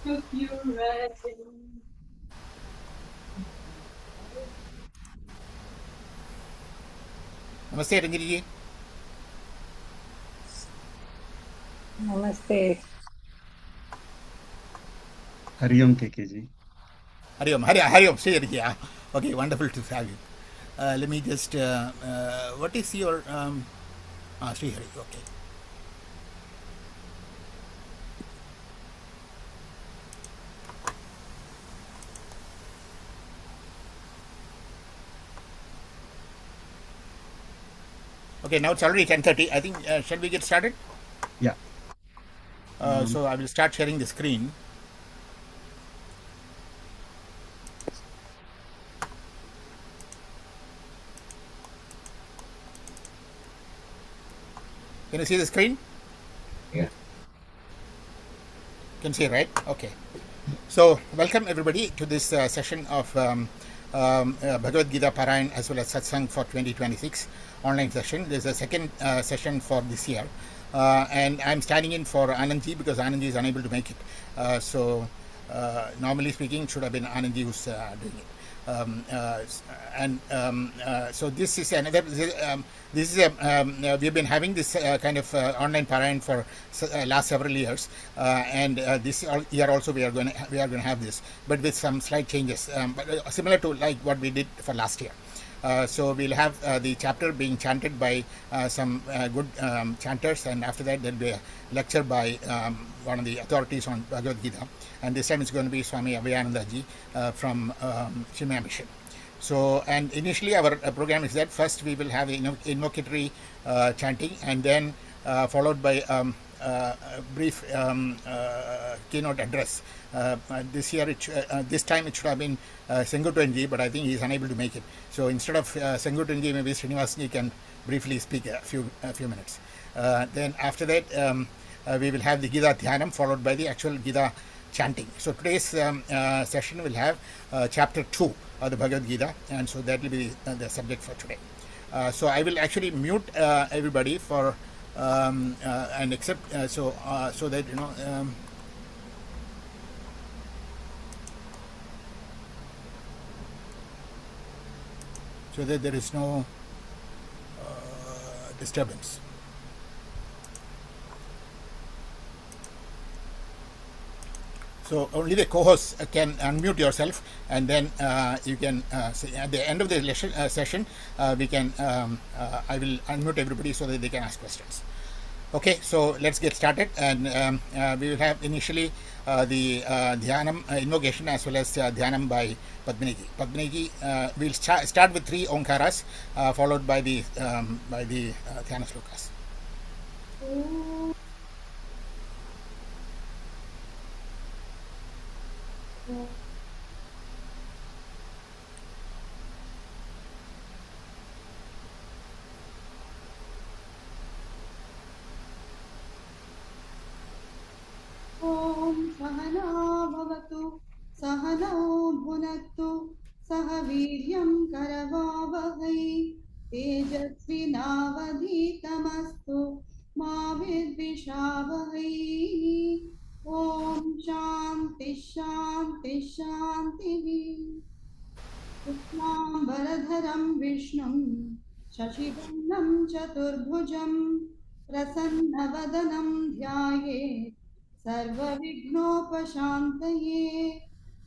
Took you right Namaste, Ranjini ji. Namaste. Hariom KKG. Hariom, say it here. Okay, wonderful to have you. Let me just, what is your, Sri Hari, okay. Okay, now it's already 10:30. I think, shall we get started? Yeah. So I will start sharing the screen. Can you see the screen? Yeah. Can see, right? Okay. So, welcome everybody to this session of Bhagavad Gita Parayan as well as Satsang for 2026 online session. There's a second session for this year. And I'm standing in for Anandji because Anandji is unable to make it. Normally speaking, it should have been Anandji who's doing it. So this is another. We've been having this kind of online Parayan for last several years, and this year also we are going to have this, but with some slight changes, but similar to like what we did for last year. So we'll have the chapter being chanted by some good chanters, and after that there'll be a lecture by one of the authorities on Bhagavad Gita, and this time it's going to be Swami Abhayanandaji from Shimaya Mission. So, and initially our program is that first we will have invocatory chanting, and then followed by a brief keynote address. This year, this time it should have been Sengutuanji, but I think he is unable to make it. So instead of Sengutuanji, maybe Srinivasanji can briefly speak a few minutes. Then after that, we will have the Gita Dhyanam followed by the actual Gita chanting. So today's session will have chapter 2 of the Bhagavad Gita, and so that will be the subject for today. So I will actually mute everybody for and accept so that you know. So that there is no disturbance. So only the co-hosts can unmute yourself, and then you can say at the end of the session we can I will unmute everybody so that they can ask questions. Okay, so let's get started, and we will have initially the Dhyanam invocation as well as Dhyanam by Padminiji. Padminiji will start with 3 Omkaras followed by the Dhyana Slokas. ॐ सहना भवतु सहनौ भुनक्तु सह वीर्यं करवावहै तेजस्विनावधीतमस्तु मा विद्विषावहै ॐ शान्ति शान्ति शान्तिः शुक्लाम्बरधरं विष्णुं शशिवर्णं चतुर्भुजं प्रसन्नवदनं ध्यायेत् सर्वविघ्नोपशान्तये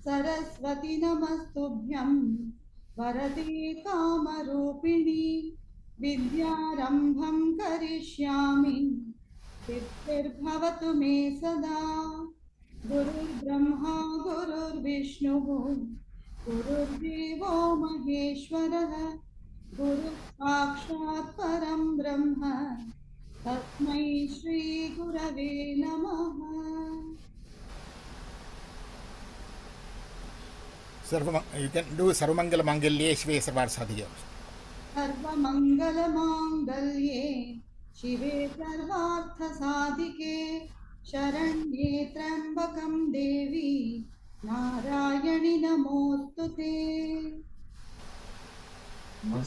सरस्वती नमस्तुभ्यं वरदे कामरूपिणि विद्यारम्भं करिष्यामि सिद्धिर्भवतु मे सदा गुरुर्ब्रह्मा गुरुर्विष्णुः गुरुर्देवो महेश्वरः गुरुः साक्षात् परं ब्रह्म तस्मै श्री गुरवे नमः. You can do Sarvamangala Mangalye Shive Sarvarsadhiya. सर्वमङ्गलमाङ्गल्ये शिवे सर्वार्थसाधिके शरण्ये त्र्यम्बकं देवी नारायणि नमोऽस्तु ते. Now,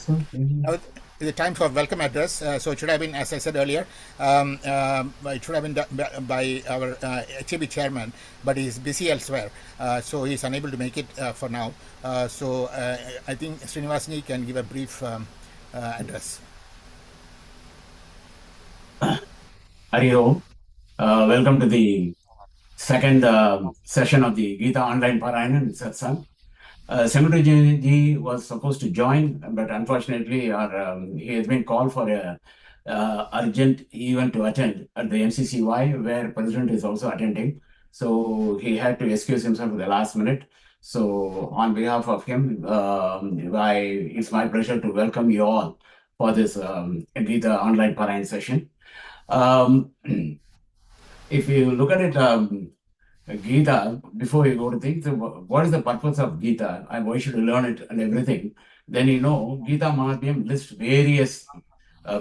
the time for welcome address. So it should have been, as I said earlier, it should have been done by our HAB chairman, but he's busy elsewhere, so he's unable to make it for now. So I think Srinivasani can give a brief address. Hari Om. Welcome to the second session of the Gita Online Parayan in Satsang. Secretary Ji was supposed to join, but unfortunately he has been called for a urgent event to attend at the MCCY, where President is also attending. So he had to excuse himself at the last minute. So on behalf of him, it's my pleasure to welcome you all for this Gita Online Parayan session. If you look at it, Gita, before you go to think, so what is the purpose of Gita and why should you learn it and everything, then you know Gita Mahatmyam lists various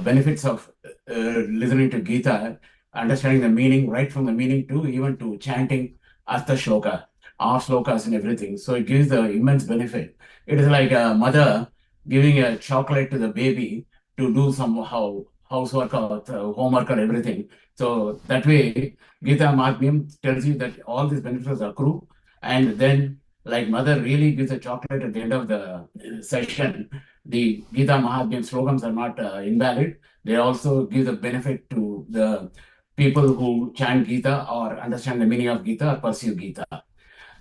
benefits of listening to Gita, understanding the meaning, right from the meaning to even to chanting Artha Shloka, half slokas and everything. So it gives the immense benefit. It is like a mother giving a chocolate to the baby to do some housework or homework or everything. So that way, Gita Mahatmyam tells you that all these benefits accrue, and then like mother really gives a chocolate at the end of the session. The Gita Mahatmyam slogans are not invalid. They also give the benefit to the people who chant Gita or understand the meaning of Gita or pursue Gita.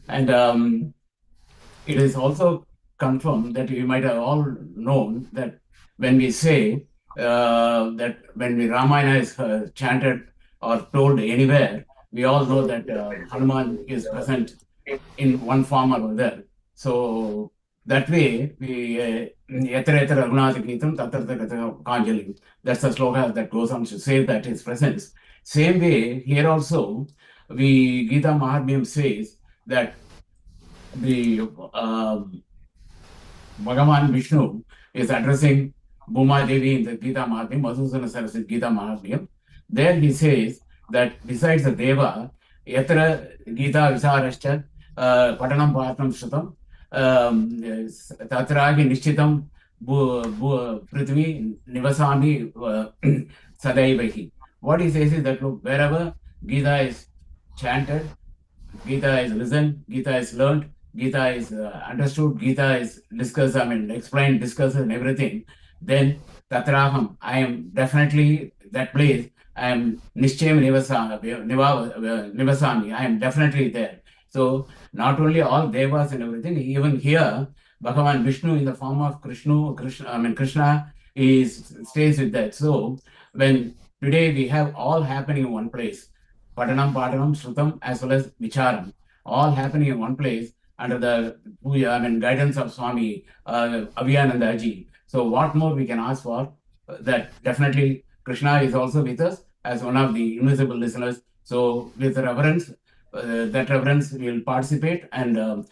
And it is also confirmed that you might have all known that when we say that when the Ramayana is chanted or told anywhere, we all know that Hanuman is present in one form or other. So that way, we Yatra Yatra Raghunath Geetam Tatra Tatra Kanjalim. That's the sloka that goes on to say that his presence. Same way, here also, Gita Mahatmyam says that the Bhagavan Vishnu is addressing Bhuma Devi in the Gita Mahatmyam, Madhusudana Saraswati Gita Mahatmyam. There he says that besides the Deva, Yatra Gita Visarascha, Patanam Bharatnam Shrutam, Tatragi Nishchitam Prithvi Nivasami Sadaivahi. What he says is that look, wherever Gita is chanted, Gita is listened, Gita is learned, Gita is understood, Gita is discussed, explained, discussed and everything, then Tatraham, I am definitely that place, I am Nishchayam Nivasami, I am definitely there. So not only all devas and everything, even here, Bhagavan Vishnu in the form of Krishna stays with that. So when today we have all happening in one place, Patanam, Shrutam, as well as Vicharam, all happening in one place under the guidance of Swami Aviyanandaji. So what more we can ask for? That definitely Krishna is also with us as one of the invisible listeners. So with reverence, that reverence will participate and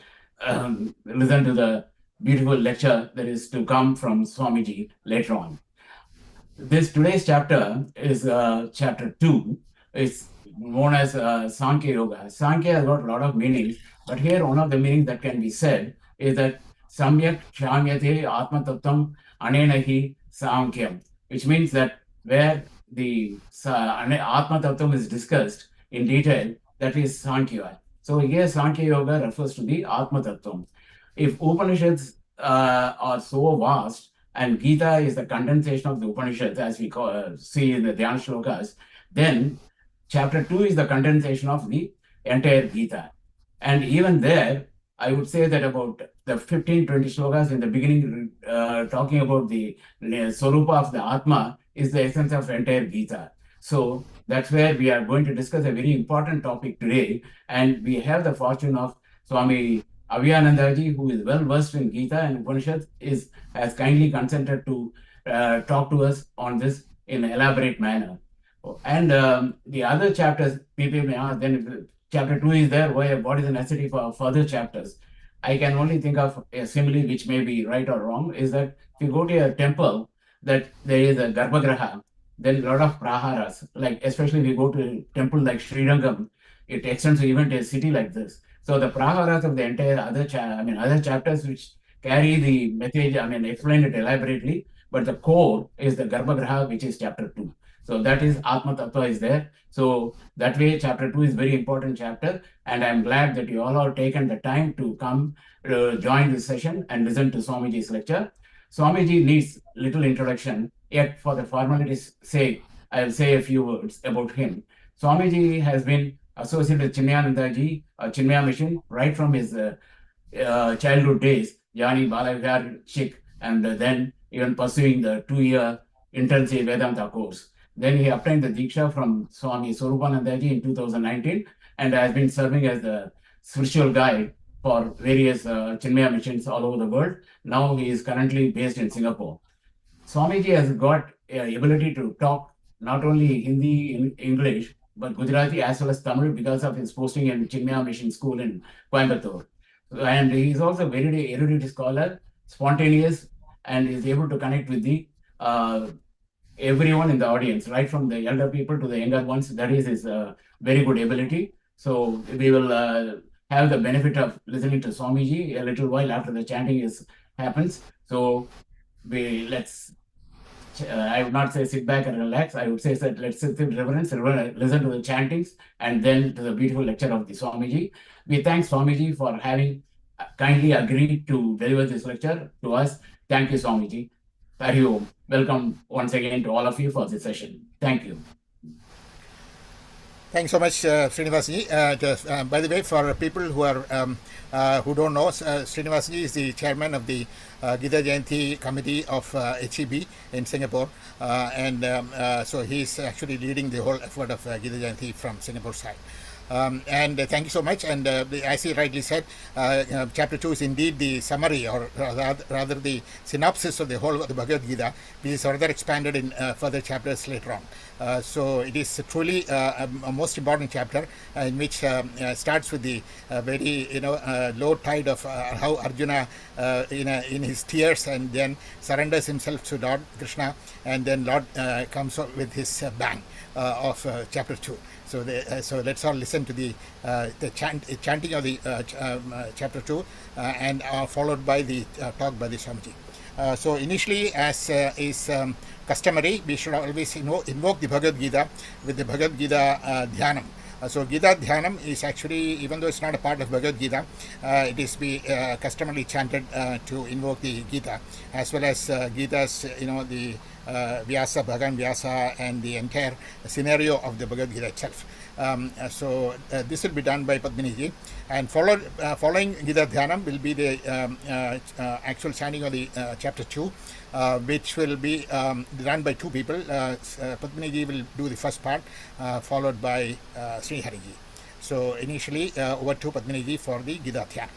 listen to the beautiful lecture that is to come from Swamiji later on. Today's chapter is chapter 2. It's known as Sankhya Yoga. Sankhya has got a lot of meanings, but here one of the meanings that can be said is that Samyak Shamyate Atma Tattvam Anenahi Sankhya, which means that where the Atma Tattvam is discussed in detail, that is Sankhya. So here Sankhya Yoga refers to the Atma Tattvam. If Upanishads are so vast, and Gita is the condensation of the Upanishads, as we see in the Dhyana Shlokas, then chapter 2 is the condensation of the entire Gita. And even there, I would say that about the 15-20 shlokas in the beginning, talking about the Swarupa of the Atma, is the essence of entire Gita. So that's where we are going to discuss a very important topic today. And we have the fortune of Swami Aviyanandaji, who is well versed in Gita and Upanishads, has kindly consented to talk to us on this in an elaborate manner. And the other chapters, people may ask, then chapter 2 is there, what is the necessity for further chapters? I can only think of a simile which may be right or wrong, is that if you go to a temple, that there is a Garbhagraha, then a lot of praharas, like especially if you go to a temple like Srirangam, it extends to even to a city like this. So the praharas of the entire other chapters which carry the message, explain it elaborately, but the core is the Garbhagriha, which is chapter 2. So that is Atma Tattva is there. So that way, chapter 2 is very important chapter, and I'm glad that you all have taken the time to come join this session and listen to Swamiji's lecture. Swamiji needs little introduction, yet for the formality's sake, I'll say a few words about him. Swamiji has been associated with Chinmayanandaji, Chinmaya Mission, right from his childhood days, joining Balavihaar Sikh, and then even pursuing the 2-year intensive Vedanta course. Then he obtained the Diksha from Swami Swarupanandaji in 2019 and has been serving as the spiritual guide for various Chinmaya missions all over the world. Now he is currently based in Singapore. Swamiji has got ability to talk not only Hindi, English, but Gujarati as well as Tamil because of his posting in Chinmaya Mission School in Coimbatore. And he is also a very erudite scholar, spontaneous, and is able to connect with the everyone in the audience, right from the elder people to the younger ones. That is his very good ability. So we will have the benefit of listening to Swamiji a little while after the chanting happens. So I would not say sit back and relax. I would say that let's sit in reverence, listen to the chantings, and then to the beautiful lecture of the Swamiji. We thank Swamiji for having kindly agreed to deliver this lecture to us. Thank you, Swamiji. Hari Om. Welcome once again to all of you for this session. Thank you. Thanks so much, Srinivasji. By the way, for people who don't know, Srinivasji is the chairman of the Gita Jayanti committee of HEB in Singapore, and so he's actually leading the whole effort of Gita Jayanti from Singapore side. And thank you so much. And as he rightly said, chapter 2 is indeed the summary, or rather the synopsis of the whole of the Bhagavad Gita, which is further expanded in further chapters later on. So it is truly a most important chapter in which starts with the very low tide of how Arjuna in his tears and then surrenders himself to Lord Krishna, and then Lord comes up with his bang of chapter 2. So let's all listen to the chanting of the chapter 2 and followed by the talk by the Swamiji. So initially, as is customary, we should always invoke the Bhagavad Gita with the Bhagavad Gita Dhyanam. So Gita Dhyanam is actually, even though it's not a part of Bhagavad Gita, it is customarily chanted to invoke the Gita, as well as Gita's, the Vyasa, Bhagavan Vyasa, and the entire scenario of the Bhagavad Gita itself. So this will be done by Padmini-ji, and following Gita Dhyanam will be the actual chanting of the chapter 2, which will be done by two people. Padmini-ji will do the first part, followed by Sri Hari-ji. So initially, over to Padmini-ji for the Gita Dhyanam.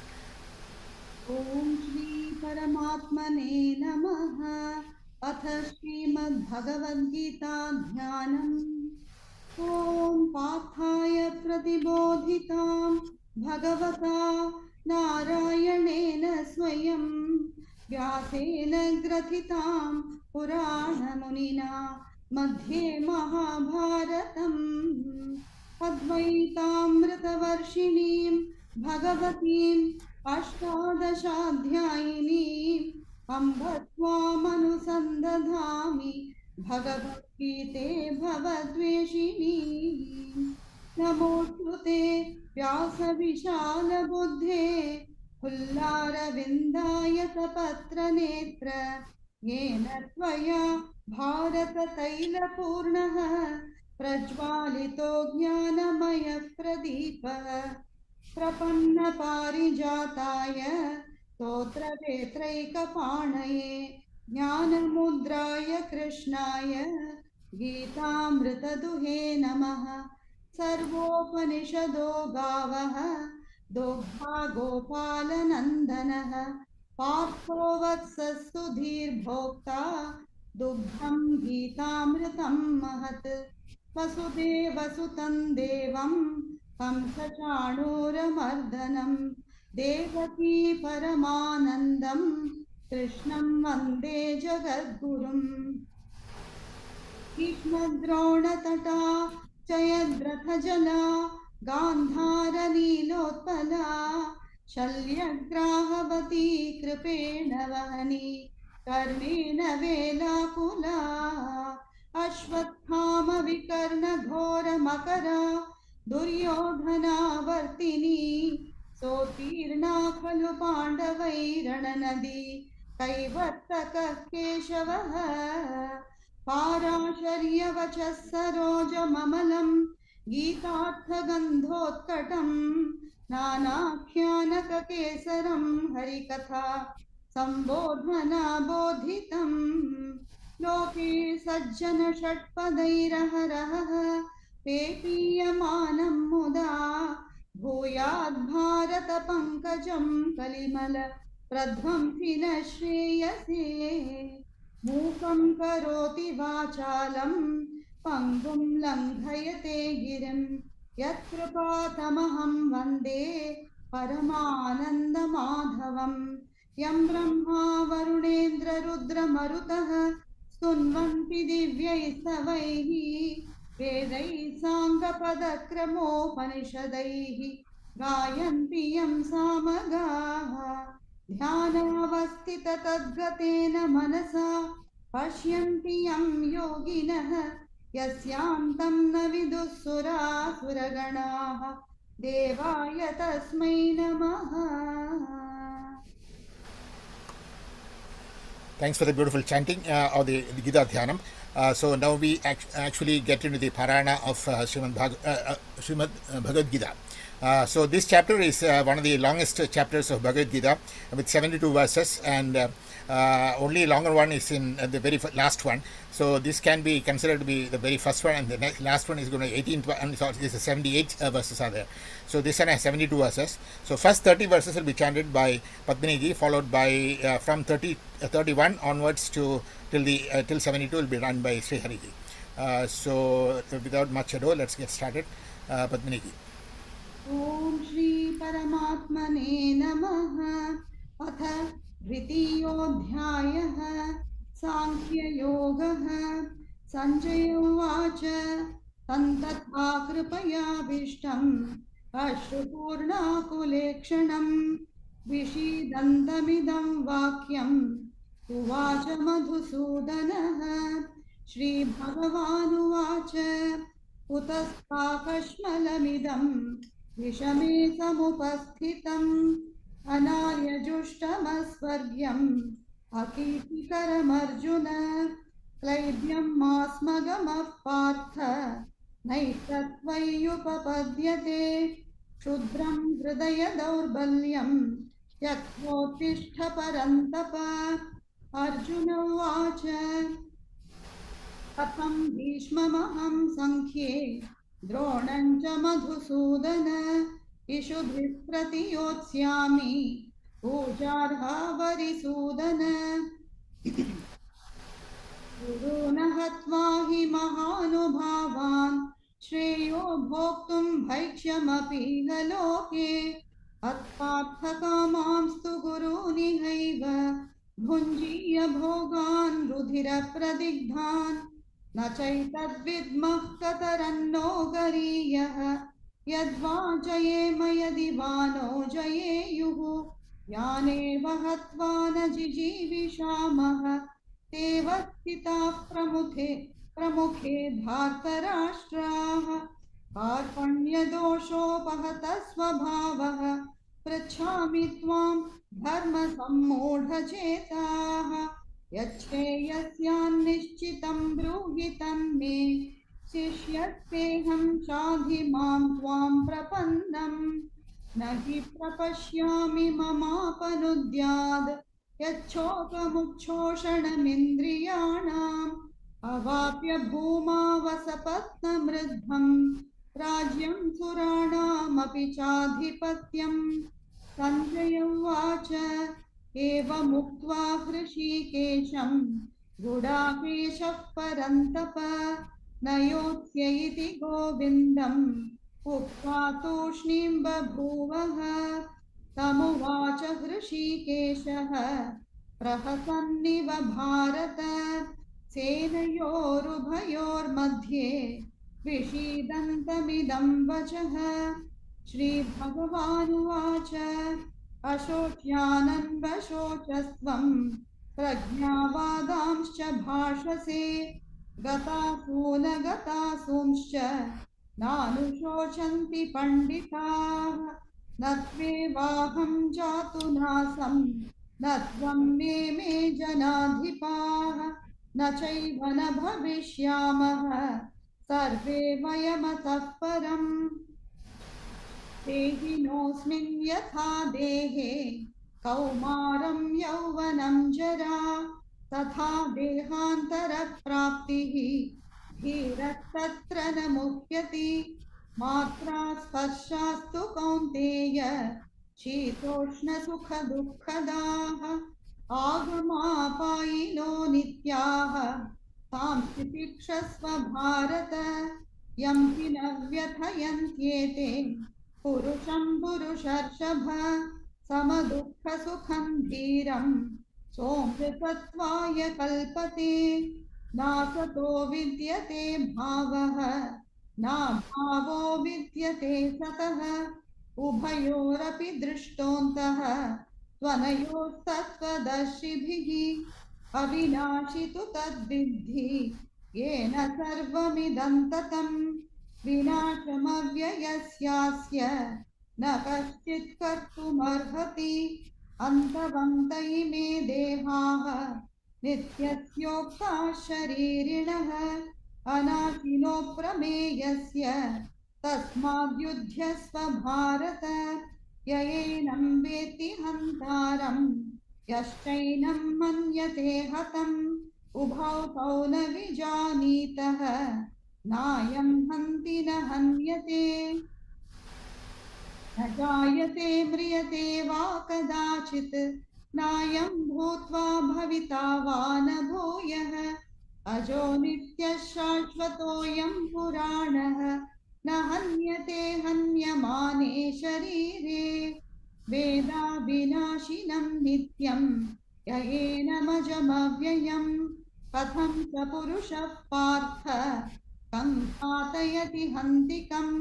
Om Shri Paramatmane Namaha. अथ श्रीमद्भगवद्गीता ध्यानम् ॐ पार्थाय प्रतिबोधितां भगवता नारायणेन स्वयं व्यासेन ग्रथितां पुराणमुनिना मध्ये महाभारतम् अद्वैतामृतवर्षिणीं भगवतीम् अष्टादशाध्यायिनीम् अम्ब त्वामनुसन्दधामि भगवद्गीते भवद्वेषिणी नमोऽस्तुते व्यासविशालबुद्धे फुल्लारविन्दायतपत्रनेत्र येन त्वया भारततैलपूर्णः प्रज्वालितो ज्ञानमयः प्रदीपः प्रपन्नपारिजाताय स्तोत्रवेत्रैकपाणये ज्ञानमुद्राय कृष्णाय गीतामृतदुहे नमः सर्वोपनिषदो गावः दोग्धा गोपालनन्दनः पार्थो वत्सः सुधीर्भोक्ता दुग्धं गीतामृतं महत् वसुदेवसुतं देवं कंसचाणूरमर्दनं देवकी परमानन्दं कृष्णं वन्दे जगद्गुरुम् भीष्मद्रोणतटा जयद्रथजना गान्धारनीलोत्पला शल्यग्राहवती कृपेण वहनी कर्णेन वेलाकुला अश्वत्थामविकर्णघोरमकरा दुर्योधनावर्तिनी सोत्तीर्णा खलु पाण्डवैरणनदी कैवर्तकः केशवः पाराशर्यवचः सरोजममलं गीतार्थगन्धोत्कटं नानाख्यानककेसरं हरिकथा सम्बोधनाबोधितं लोके सज्जन षट्पदैरहरः पेपीयमानं मुदा भूयाद्भारतपङ्कजं कलिमल प्रध्वंसि न श्रेयसे मूकं करोति वाचालं पङ्गुं लङ्घयते गिरिं यत्कृपातमहं वन्दे परमानन्दमाधवं यं ब्रह्मा वरुणेन्द्ररुद्रमरुतः स्तुन्वन्ति दिव्यैस्तवैः वेदैः साङ्गपदक्रमोपनिषदैः गायन्ति यं सामगाः ध्यानावस्थिततद्गतेन मनसा पश्यन्ति यं योगिनः यस्यान्तं न विदुः सुरासुरगणाः देवाय तस्मै नमः. Thanks for the beautiful chanting of the Gita Dhyanam. So now we actually get into the Parayana of Srimad Bhagavad Gita. So this chapter is one of the longest chapters of Bhagavad Gita with 72 verses, and only longer one is in the very last one. So this can be considered to be the very first one, and the last one is going to be 18, and this is 78 verses are there. So this one has 72 verses. So first 30 verses will be chanted by Padmini ji, followed by from 31 onwards to till 72 will be run by Sri Hari ji. So without much ado, let's get started. Padmini ji. ॐ श्री परमात्मने नमः. अथ द्वितीयोऽध्यायः सांख्ययोगः. सञ्जय उवाच तन्तथा कृपयाभीष्टम् अश्रुपूर्णाकुलेक्षणम् विषीदन्तमिदं वाक्यम् उवाच मधुसूदनः. श्रीभगवानुवाच कुतस्ताकश्मलमिदम् विषमे समुपस्थितम् अनार्यजुष्टमस्वर्ग्यम् अकीर्तिकरमर्जुन. क्लैब्यं मास्मगमः पार्थ नैतत्त्वय्युपपद्यते. क्षुद्रं हृदय दौर्बल्यं त्यक्त्वोत्तिष्ठ परन्तप. अर्जुन उवाच कथं भीष्ममहं संख्ये द्रोणं च मधुसूदन. इषुभिः प्रतियोत्स्यामि पूजार्हा वरिसूदन. गुरून् हत्वा हि महानुभावान् श्रेयो भोक्तुं भैक्ष्यमपि न लोके. अत्पार्थकामांस्तु गुरूनिहैव भुञ्जीय भोगान् रुधिरप्रदिग्धान्. न चैतद्विद्मः कतरन्नो गरीयः यद्वा जयेम यदि वा नो जयेयुः. यानेव हत्वा न जिजीविषामः ते वत्सिताः प्रमुखे धार्तराष्ट्राः. कार्पण्यदोषोपहतः स्वभावः पृच्छामि त्वां धर्मसम्मूढचेताः. यच्छ्रेयस्यान्निश्चितं ब्रूहि तन्मे शिष्यस्तेऽहं चाधिमां त्वां प्रपन्नम्. न हि प्रपश्यामि ममापनुद्याद् यच्छोकमुच्छोषणमिन्द्रियाणाम्. अवाप्य भूमा वसपत्नमृद्धम् राज्यं सुराणामपि चाधिपत्यम्. सञ्जय उवाच एवमुक्त्वा हृषीकेशं गुडाकेशः परन्तप. न योत्स्य इति गोविन्दम् उक्त्वा तूष्णीं बभूवः. तमुवाच हृषीकेशः प्रहसन्निव भारत. सेनयोरुभयोर्मध्ये विषीदन्तमिदं वचः. श्रीभगवानुवाच अशोच्यानन्वशोचस्त्वं प्रज्ञावादांश्च भाषसे गतासु न गतासूंश्च नानुशोचन्ति पण्डिताः न त्वेवाहं जातु नासं न त्वं मे जनाधिपाः न चैव न भविष्यामः सर्वे वयमतः परम् देहिनोऽस्मिन् यथा देहे कौमारं यौवनं जरा तथा देहान्तरप्राप्तिः धीरस्तत्र न मुह्यति मात्रा स्पर्शास्तु कौन्तेय शीतोष्णसुखदुःखदाः आगमापायिनो नित्याः तां तितिक्षस्व भारत यं हि न व्यथयन्त्येते पुरुषं पुरुषर्षभ समदुःखसुखं धीरं सोऽमृतत्वाय कल्पते नासतो विद्यते भावः नाभावो विद्यते सतः उभयोरपि दृष्टोऽन्तः त्वनयोस्तत्त्वदर्शिभिः अविनाशि तु तद्विद्धि येन सर्वमिदं ततं विनाशमव्ययस्यास्य न कश्चित् कर्तुमर्हति अन्तवन्त इमे देहाः नित्यस्योक्ताः शरीरिणः अनाशिनो प्रमेयस्य तस्माद्युध्यस्व भारत य एनं वेत्ति हन्तारं यश्चैनं मन्यते हतम् उभौ तौ न विजानीतः नायं हन्ति न हन्यते न जायते म्रियते वा कदाचित् नायं भूत्वा भविता वा न भूयः अजो नित्यः शाश्वतोऽयं पुराणः न हन्यते हन्यमाने शरीरे वेदाविनाशिनं नित्यं य एनमजमव्ययं कथं स पुरुषः पार्थ कं घातयति हन्तिकम्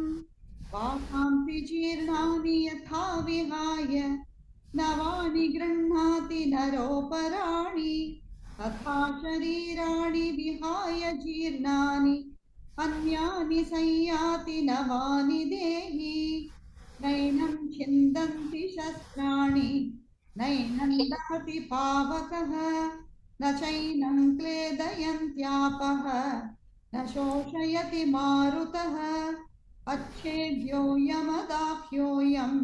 वासांसि जीर्णानि यथा विहाय नवानि गृह्णाति नरोपराणि तथा शरीराणि विहाय जीर्णानि अन्यानि संयाति नवानि देहि नैनं छिन्दन्ति शस्त्राणि नैनं दहति पावकः न चैनं क्लेदयन्त्यापः न शोषयति मारुतः अच्छेद्यो यमदाह्योऽयम्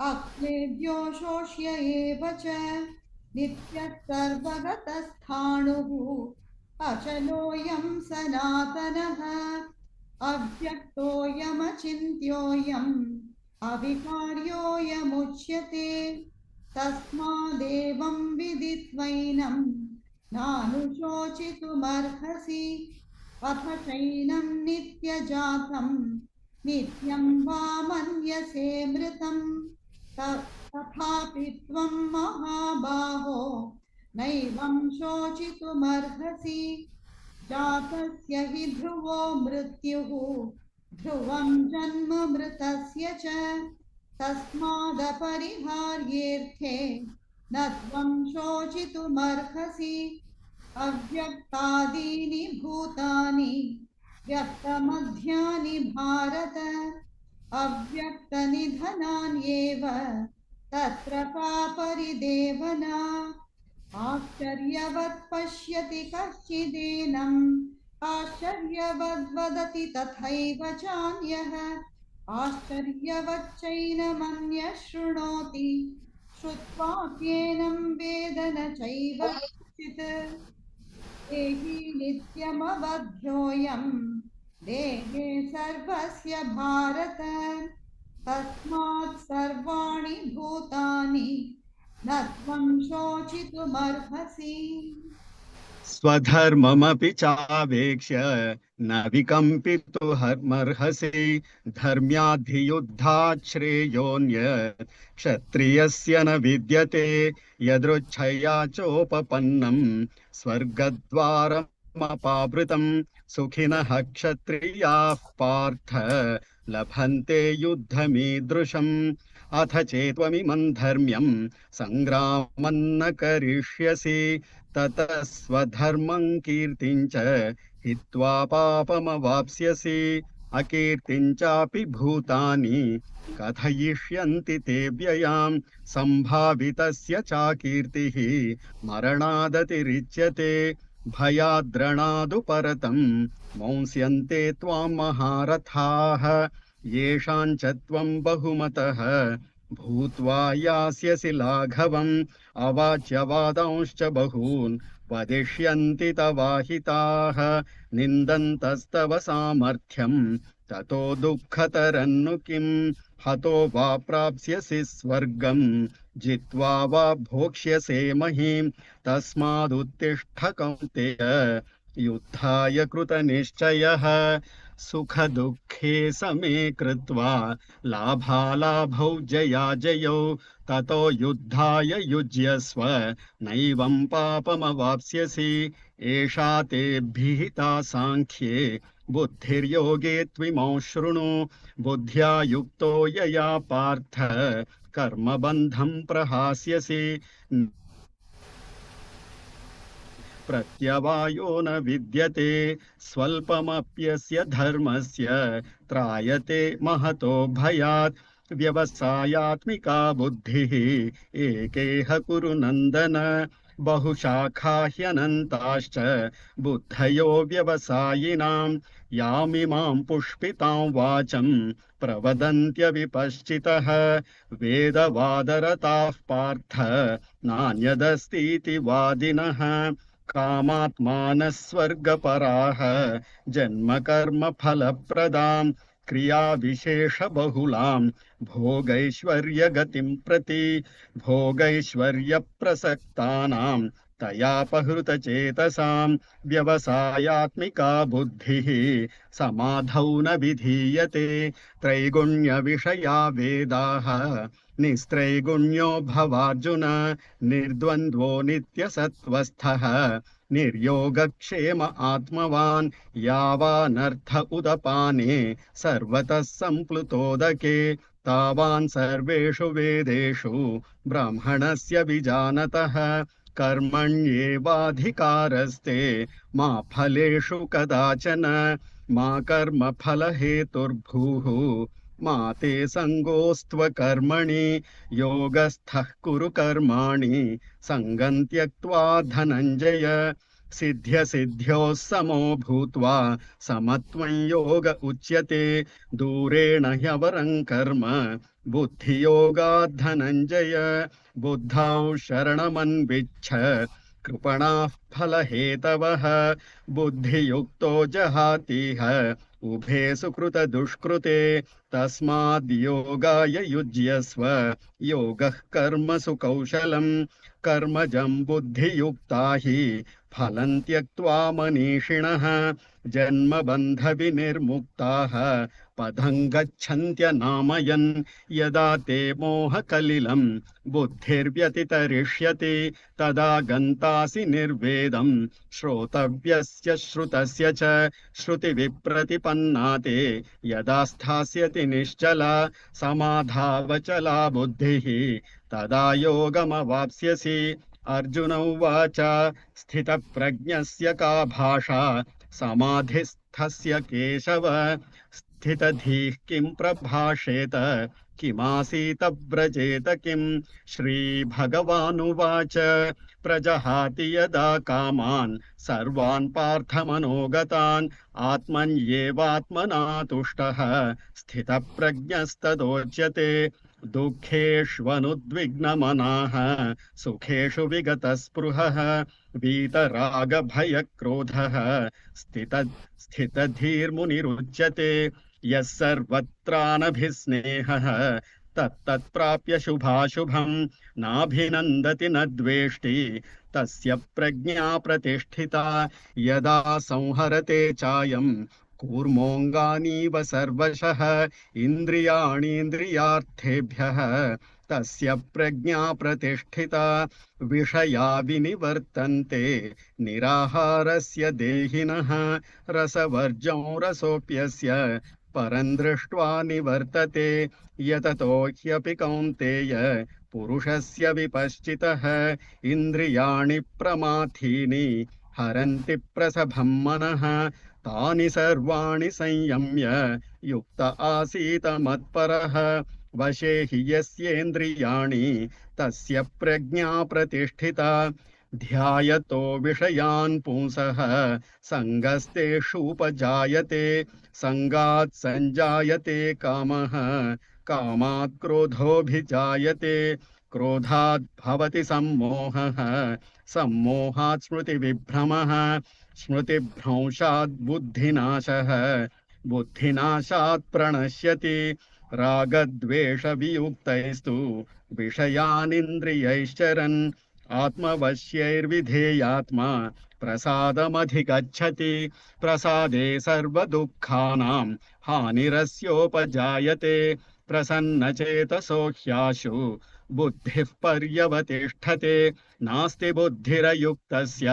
अक्लेद्यो शोष्य एव च नित्यः सर्वगतस्थाणुः अचलोऽयं सनातनः अव्यक्तोऽयमचिन्त्योऽयम् अविकार्योऽयमुच्यते तस्मादेवं विदित्वैनं नानुशोचितुमर्हसि अथ चैनं नित्यजातं नित्यं वा मन्यसे मृतं तथापि त्वं महाबाहो नैवं शोचितुमर्हसि जातस्य हि ध्रुवो मृत्युः ध्रुवं जन्म मृतस्य च तस्मादपरिहार्येऽर्थे न त्वं शोचितुमर्हसि अव्यक्तादीनि भूतानि व्यक्तमध्यानि भारत अव्यक्तनिधनान्येव तत्र का परिदेवना आश्चर्यवत् पश्यति कश्चिदेनम् आश्चर्यवद्वदति तथैव चान्यः आश्चर्यवच्चैनमन्यः शृणोति श्रुत्वाप्येनं वेद न चैव कश्चित् देहि नित्यमवध्योऽयं देहे सर्वस्य भारत तस्मात् सर्वाणि भूतानि न त्वं शोचितुमर्हसि स्वधर्ममपि चावेक्ष्य न विकम्पितुमर्हसि धर्म्याधियुद्धात् श्रेयोऽन्यत् क्षत्रियस्य न विद्यते यदृच्छया चोपपन्नं स्वर्गद्वारमपावृतं सुखिनः क्षत्रियाः पार्थ लभन्ते युद्धमीदृशम् अथ चेत्त्वमिमं धर्म्यं सङ्ग्रामं न करिष्यसि ततः स्वधर्मं कीर्तिं च हित्वा पापमवाप्स्यसि अकीर्तिं चापि भूतानि कथयिष्यन्ति ते व्ययाम् सम्भावितस्य चाकीर्तिः मरणादतिरिच्यते भयाद्रणादु परतं मंस्यन्ते त्वां महारथाः येषां च त्वं बहुमतः भूत्वा यास्यसि लाघवम् अवाच्यवादांश्च बहून् वदिष्यन्ति तवाहिताः निन्दन्तस्तव सामर्थ्यं ततो दुःखतरन्नु किम् हतो वा प्राप्स्यसि स्वर्गम् जित्वा वा भोक्ष्यसे महीम् तस्मादुत्तिष्ठ कौन्तेय युद्धाय कृतनिश्चयः सुखदुःखे समे कृत्वा लाभालाभौ जयाजयौ ततो युद्धाय युज्यस्व नैवं पापमवाप्स्यसि एषा ते विहिता साङ्ख्ये बुद्धिर्योगे त्विमौ शृणु बुद्ध्या युक्तो यया पार्थ कर्मबन्धं प्रहास्यसि प्रत्यवायो न विद्यते स्वल्पमप्यस्य धर्मस्य त्रायते महतो भयात् व्यवसायात्मिका बुद्धिः एकेह कुरु नन्दन बहुशाखा ह्यनन्ताश्च बुद्धयो व्यवसायिनां यामिमां पुष्पितां वाचं प्रवदन्त्यविपश्चितः वेदवादरताः पार्थ नान्यदस्तीति वादिनः कामात्मानः स्वर्गपराः जन्मकर्मफलप्रदां क्रियाविशेषबहुलां भोगैश्वर्यगतिं प्रति भोगैश्वर्यप्रसक्तानां तयापहृतचेतसां व्यवसायात्मिका बुद्धिः समाधौ न विधीयते त्रैगुण्यविषया वेदाः निस्त्रैगुण्यो भवार्जुन निर्द्वन्द्वो नित्यसत्त्वस्थः निर्योगक्षेम आत्मवान् यावानर्थ उदपाने सर्वतः सम्प्लुतोदके तावान् सर्वेषु वेदेषु ब्राह्मणस्य विजानतः कर्मण्येवाधिकारस्ते मा फलेषु कदाचन मा कर्मफलहेतुर्भूः मा ते सङ्गोऽस्त्वकर्मणि योगस्थः कुरु कर्माणि सङ्गं त्यक्त्वा धनञ्जय सिद्ध्यसिद्ध्योः समो भूत्वा समत्वं योग उच्यते दूरेण ह्यवरं कर्म बुद्धियोगात् धनञ्जय बुद्धौ शरणमन्विच्छ कृपणाः फलहेतवः बुद्धियुक्तो जहातीह उभे सुकृतदुष्कृते तस्माद्योगाय युज्यस्व योगः कर्मसु कौशलम् कर्मजं बुद्धियुक्ता हि फलं त्यक्त्वा मनीषिणः जन्मबन्धविनिर्मुक्ताः पदं गच्छन्त्यनामयन् यदा ते मोहकलिलं बुद्धिर्व्यतितरिष्यति तदा गन्तासि निर्वेदं श्रोतव्यस्य श्रुतस्य च श्रुतिविप्रतिपन्ना ते यदा स्थास्यति निश्चला समाधावचला बुद्धिः तदा योगमवाप्स्यसि अर्जुन उवाच स्थितप्रज्ञस्य का भाषा समाधिस्थस्य केशव स्थितधीः किं प्रभाषेत किमासीत व्रजेत किं श्रीभगवानुवाच प्रजहाति यदा कामान् सर्वान् पार्थमनोगतान् आत्मन्येवात्मना तुष्टः स्थितप्रज्ञस्तदोच्यते दुःखेष्वनुद्विग्नमनाः सुखेषु विगतस्पृहः वीतरागभयक्रोधः स्थितधीर्मुनिरुच्यते यः सर्वत्रानभिस्नेहः तत्तत्प्राप्य शुभाशुभं नाभिनन्दति न द्वेष्टि तस्य प्रज्ञा प्रतिष्ठिता यदा संहरते चायं कूर्मोऽङ्गानीव सर्वशः इन्द्रियाणीन्द्रियार्थेभ्यः तस्य प्रज्ञा प्रतिष्ठिता विषया विनिवर्तन्ते निराहारस्य देहिनः रसवर्जं रसोऽप्यस्य परं दृष्ट्वा निवर्तते यततो ह्यपि कौन्तेय पुरुषस्य विपश्चितः इन्द्रियाणि प्रमाथीनि हरन्ति प्रसभं मनः तानि सर्वाणि संयम्य युक्त आसीत मत्परः वशे हि यस्येन्द्रियाणि तस्य प्रज्ञा प्रतिष्ठिता ध्यायतो विषयान् पुंसः सङ्गस्तेषूपजायते सङ्गात् सञ्जायते कामः कामात् क्रोधोऽभिजायते क्रोधात् भवति सम्मोहः सम्मोहात् स्मृतिविभ्रमः स्मृतिभ्रंशात् बुद्धिनाशः बुद्धिनाशात् प्रणश्यति रागद्वेषवियुक्तैस्तु विषयानिन्द्रियैश्चरन् आत्मवश्यैर्विधेयात्मा प्रसादमधिगच्छति प्रसादे सर्वदुःखानां हानिरस्योपजायते प्रसन्नचेतसो ह्याशु बुद्धिः पर्यवतिष्ठते नास्ति बुद्धिरयुक्तस्य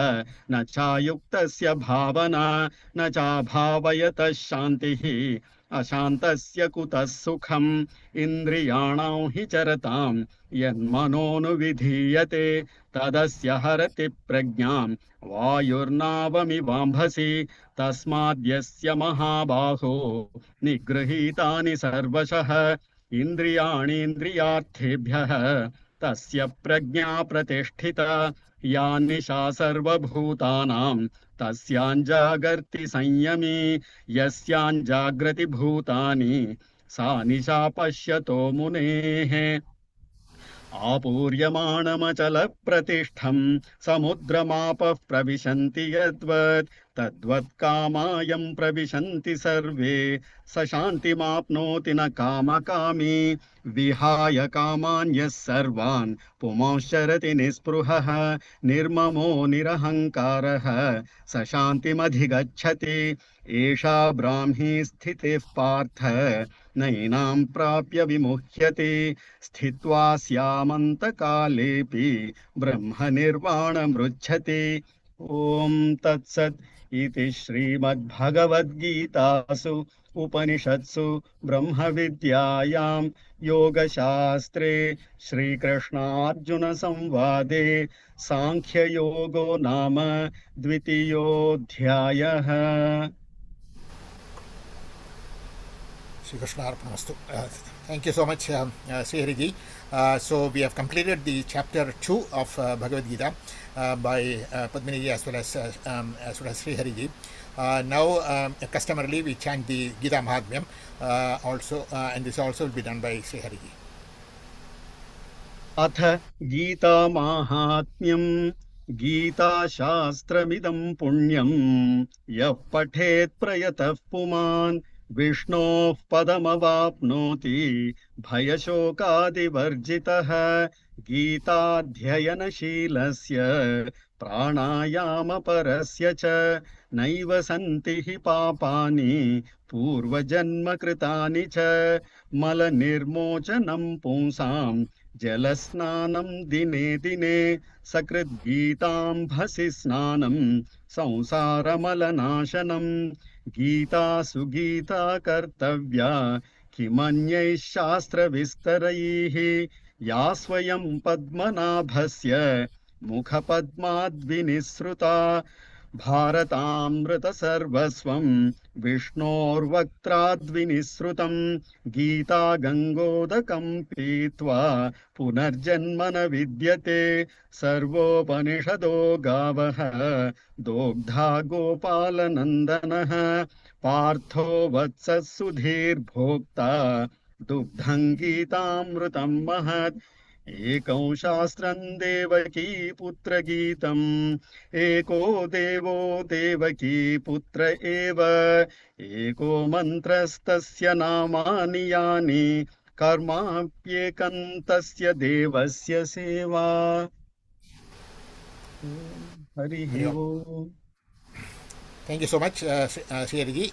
न चायुक्तस्य भावना न चाभावयतः शान्तिः अशान्तस्य कुतः सुखम् इन्द्रियाणां हि चरतां यन्मनोनुविधीयते तदस्य हरति प्रज्ञां वायुर्नावमिवाम्भसि तस्माद्यस्य महाबाहो निगृहीतानि सर्वशः इन्द्रियाणीन्द्रियार्थेभ्यः तस्य प्रज्ञा प्रतिष्ठिता या निशा सर्वभूतानां तस्याञ्जागर्ति संयमी यस्याञ्जाग्रति भूतानि सा निशा पश्यतो मुनेः आपूर्यमाणमचलप्रतिष्ठं समुद्रमापः प्रविशन्ति यद्वत् तद्वत् कामायं प्रविशन्ति सर्वे स शान्तिमाप्नोति न कामकामी विहाय कामान्यः सर्वान् पुमांश्चरति निःस्पृहः निर्ममो निरहङ्कारः स शान्तिमधिगच्छति एषा ब्राह्मी स्थितिः पार्थ नैनां प्राप्य विमुह्यते स्थित्वा स्यामन्तकालेऽपि ब्रह्मनिर्वाणमृच्छति ॐ तत्सत् इति श्रीमद्भगवद्गीतासु उपनिषत्सु ब्रह्मविद्यायां योगशास्त्रे श्रीकृष्णार्जुनसंवादे साङ्ख्ययोगो नाम द्वितीयोऽध्यायः Shri Krishna Arpanamastu. Thank you so much, Sri Hariji. So we have completed the chapter 2 of Bhagavad Gita by Padmini as well as Sri Hariji. Now, customarily, we chant the Gita Mahatmyam also, and this also will be done by Sri Hariji. अथ गीतामाहात्म्यम् गीताशास्त्रमिदं पुण्यम् यः पठेत् प्रयतः पुमान् विष्णोः पदमवाप्नोति भयशोकादिवर्जितः गीताध्ययनशीलस्य प्राणायामपरस्य च नैव सन्ति हि पापानि पूर्वजन्मकृतानि च मलनिर्मोचनं पुंसां जलस्नानं दिने दिने सकृद्गीताम्भसि स्नानं संसारमलनाशनं गीता सुगीता कर्तव्या किमन्यैः शास्त्रविस्तरैः या स्वयं पद्मनाभस्य मुखपद्माद्विनिसृता भारतामृतसर्वस्वं विष्णोर्वक्त्राद्विनिसृतं गीता गङ्गोदकं पीत्वा पुनर्जन्म न विद्यते सर्वोपनिषदो गावः दोग्धा गोपालनन्दनः पार्थो वत्सः सुधीर्भोक्ता दुग्धं गीतामृतं महत् एकं शास्त्रं देवकी पुत्रगीतम् एको देवो देवकी पुत्र एव एको मन्त्रस्तस्य नामानि यानि कर्माप्येकं तस्य देवस्य सेवा हरिः ओम्. Thank you so much, Sri Hariji.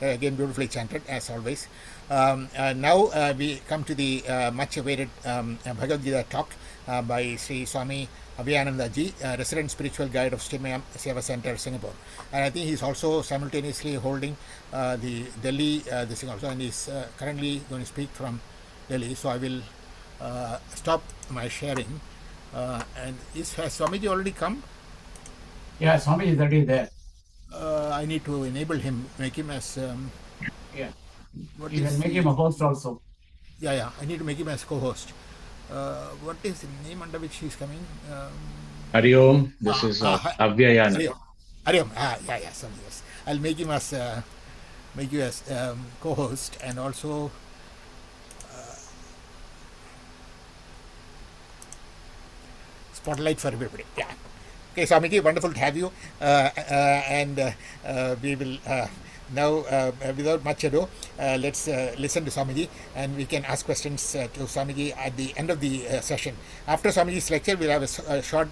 Again, beautifully chanted as always. Now we come to the much awaited Bhagavad Gita talk by Sri Swami Abhiyananda Ji, resident spiritual guide of Stimam Seva Center, Singapore. And I think he's also simultaneously holding the Delhi this thing also, and he's currently going to speak from Delhi. So I will stop my sharing. And has Swamiji already come? Yeah, Swami is already there. I need to enable him, make him as. Yeah. What You is can make the- him a host also. Yeah, I need to make him as co-host. What is the name under which he's coming? Hari Om, this is Avyayana. Hariom. Yeah, sorry, yes. I'll make him as make you as co-host, and also spotlight for everybody. Yeah. Okay, Swamiji, wonderful to have you. And we will now, without much ado, let's listen to Swamiji, and we can ask questions to Swamiji at the end of the session. After Swamiji's lecture, we'll have a short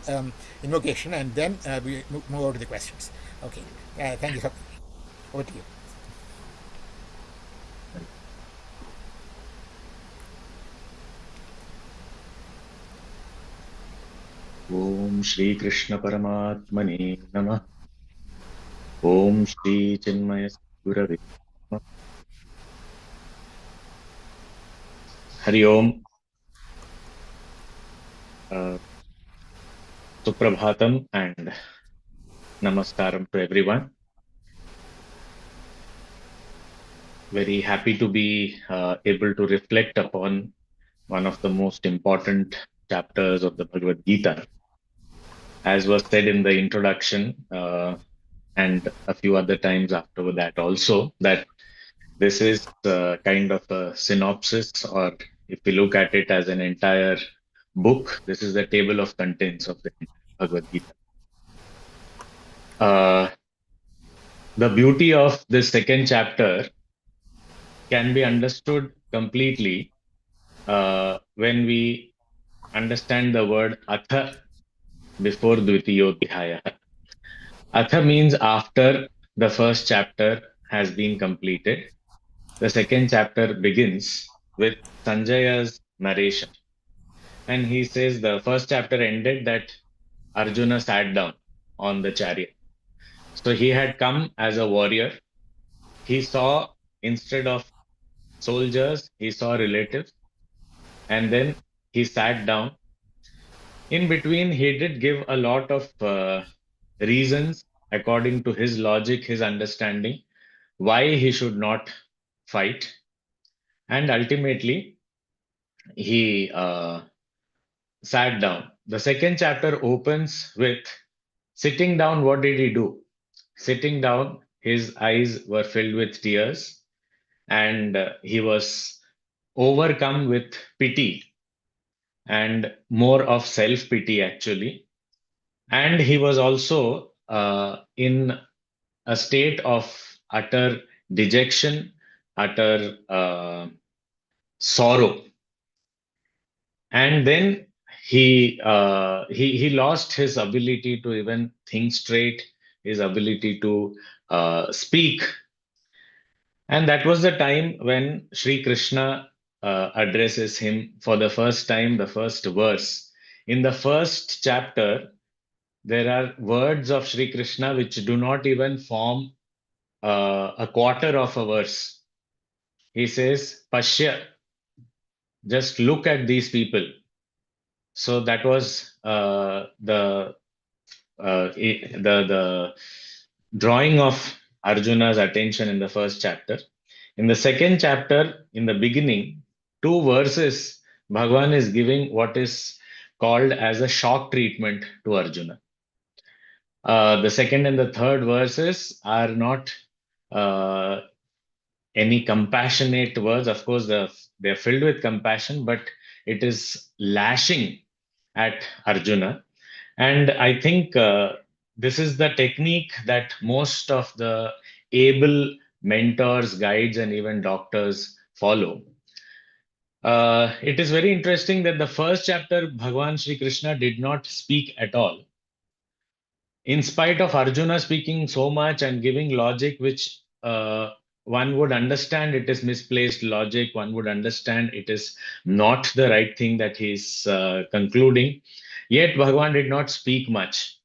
invocation, and then we move over to the questions. Okay. Thank you, Swamiji. Over to you. Om Shri Krishna Paramatmane Namah. Om Shri Chinmaya Gurave Namah. Hari Om. Suprabhatam and Namaskaram to everyone. Very happy to be able to reflect upon one of the most important chapters of the Bhagavad Gita. As was said in the introduction, and a few other times after that also, that this is kind of a synopsis, or if we look at it as an entire book, this is the table of contents of the Bhagavad Gita. The beauty of this second chapter can be understood completely when we understand the word atha before dvitiyodhyaya. Atha means after the first chapter has been completed. The second chapter begins with Sanjaya's narration. And he says the first chapter ended that Arjuna sat down on the chariot. So he had come as a warrior. He saw, instead of soldiers, he saw relatives. And then he sat down. In between, he did give a lot of reasons, according to his logic, his understanding, why he should not fight. And ultimately, he sat down. The second chapter opens with sitting down. What did he do? Sitting down, his eyes were filled with tears, and he was overcome with pity and more of self pity, actually. And he was also in a state of utter dejection, utter sorrow. And then he lost his ability to even think straight, his ability to speak. And that was the time when Sri Krishna addresses him for the first time, the first verse. In the first chapter, there are words of Sri Krishna which do not even form a quarter of a verse. He says, Pashya, just look at these people. So that was the drawing of Arjuna's attention in the first chapter. In the second chapter, in the beginning, 2 verses, Bhagavan is giving what is called as a shock treatment to Arjuna. The second and the third verses are not any compassionate words. Of course, they're filled with compassion, but it is lashing at Arjuna. And I think this is the technique that most of the able mentors, guides, and even doctors follow. It is very interesting that the first chapter, Bhagavan Sri Krishna did not speak at all. In spite of Arjuna speaking so much and giving logic which one would understand it is misplaced logic. One would understand it is not the right thing that he's concluding. Yet Bhagavan did not speak much.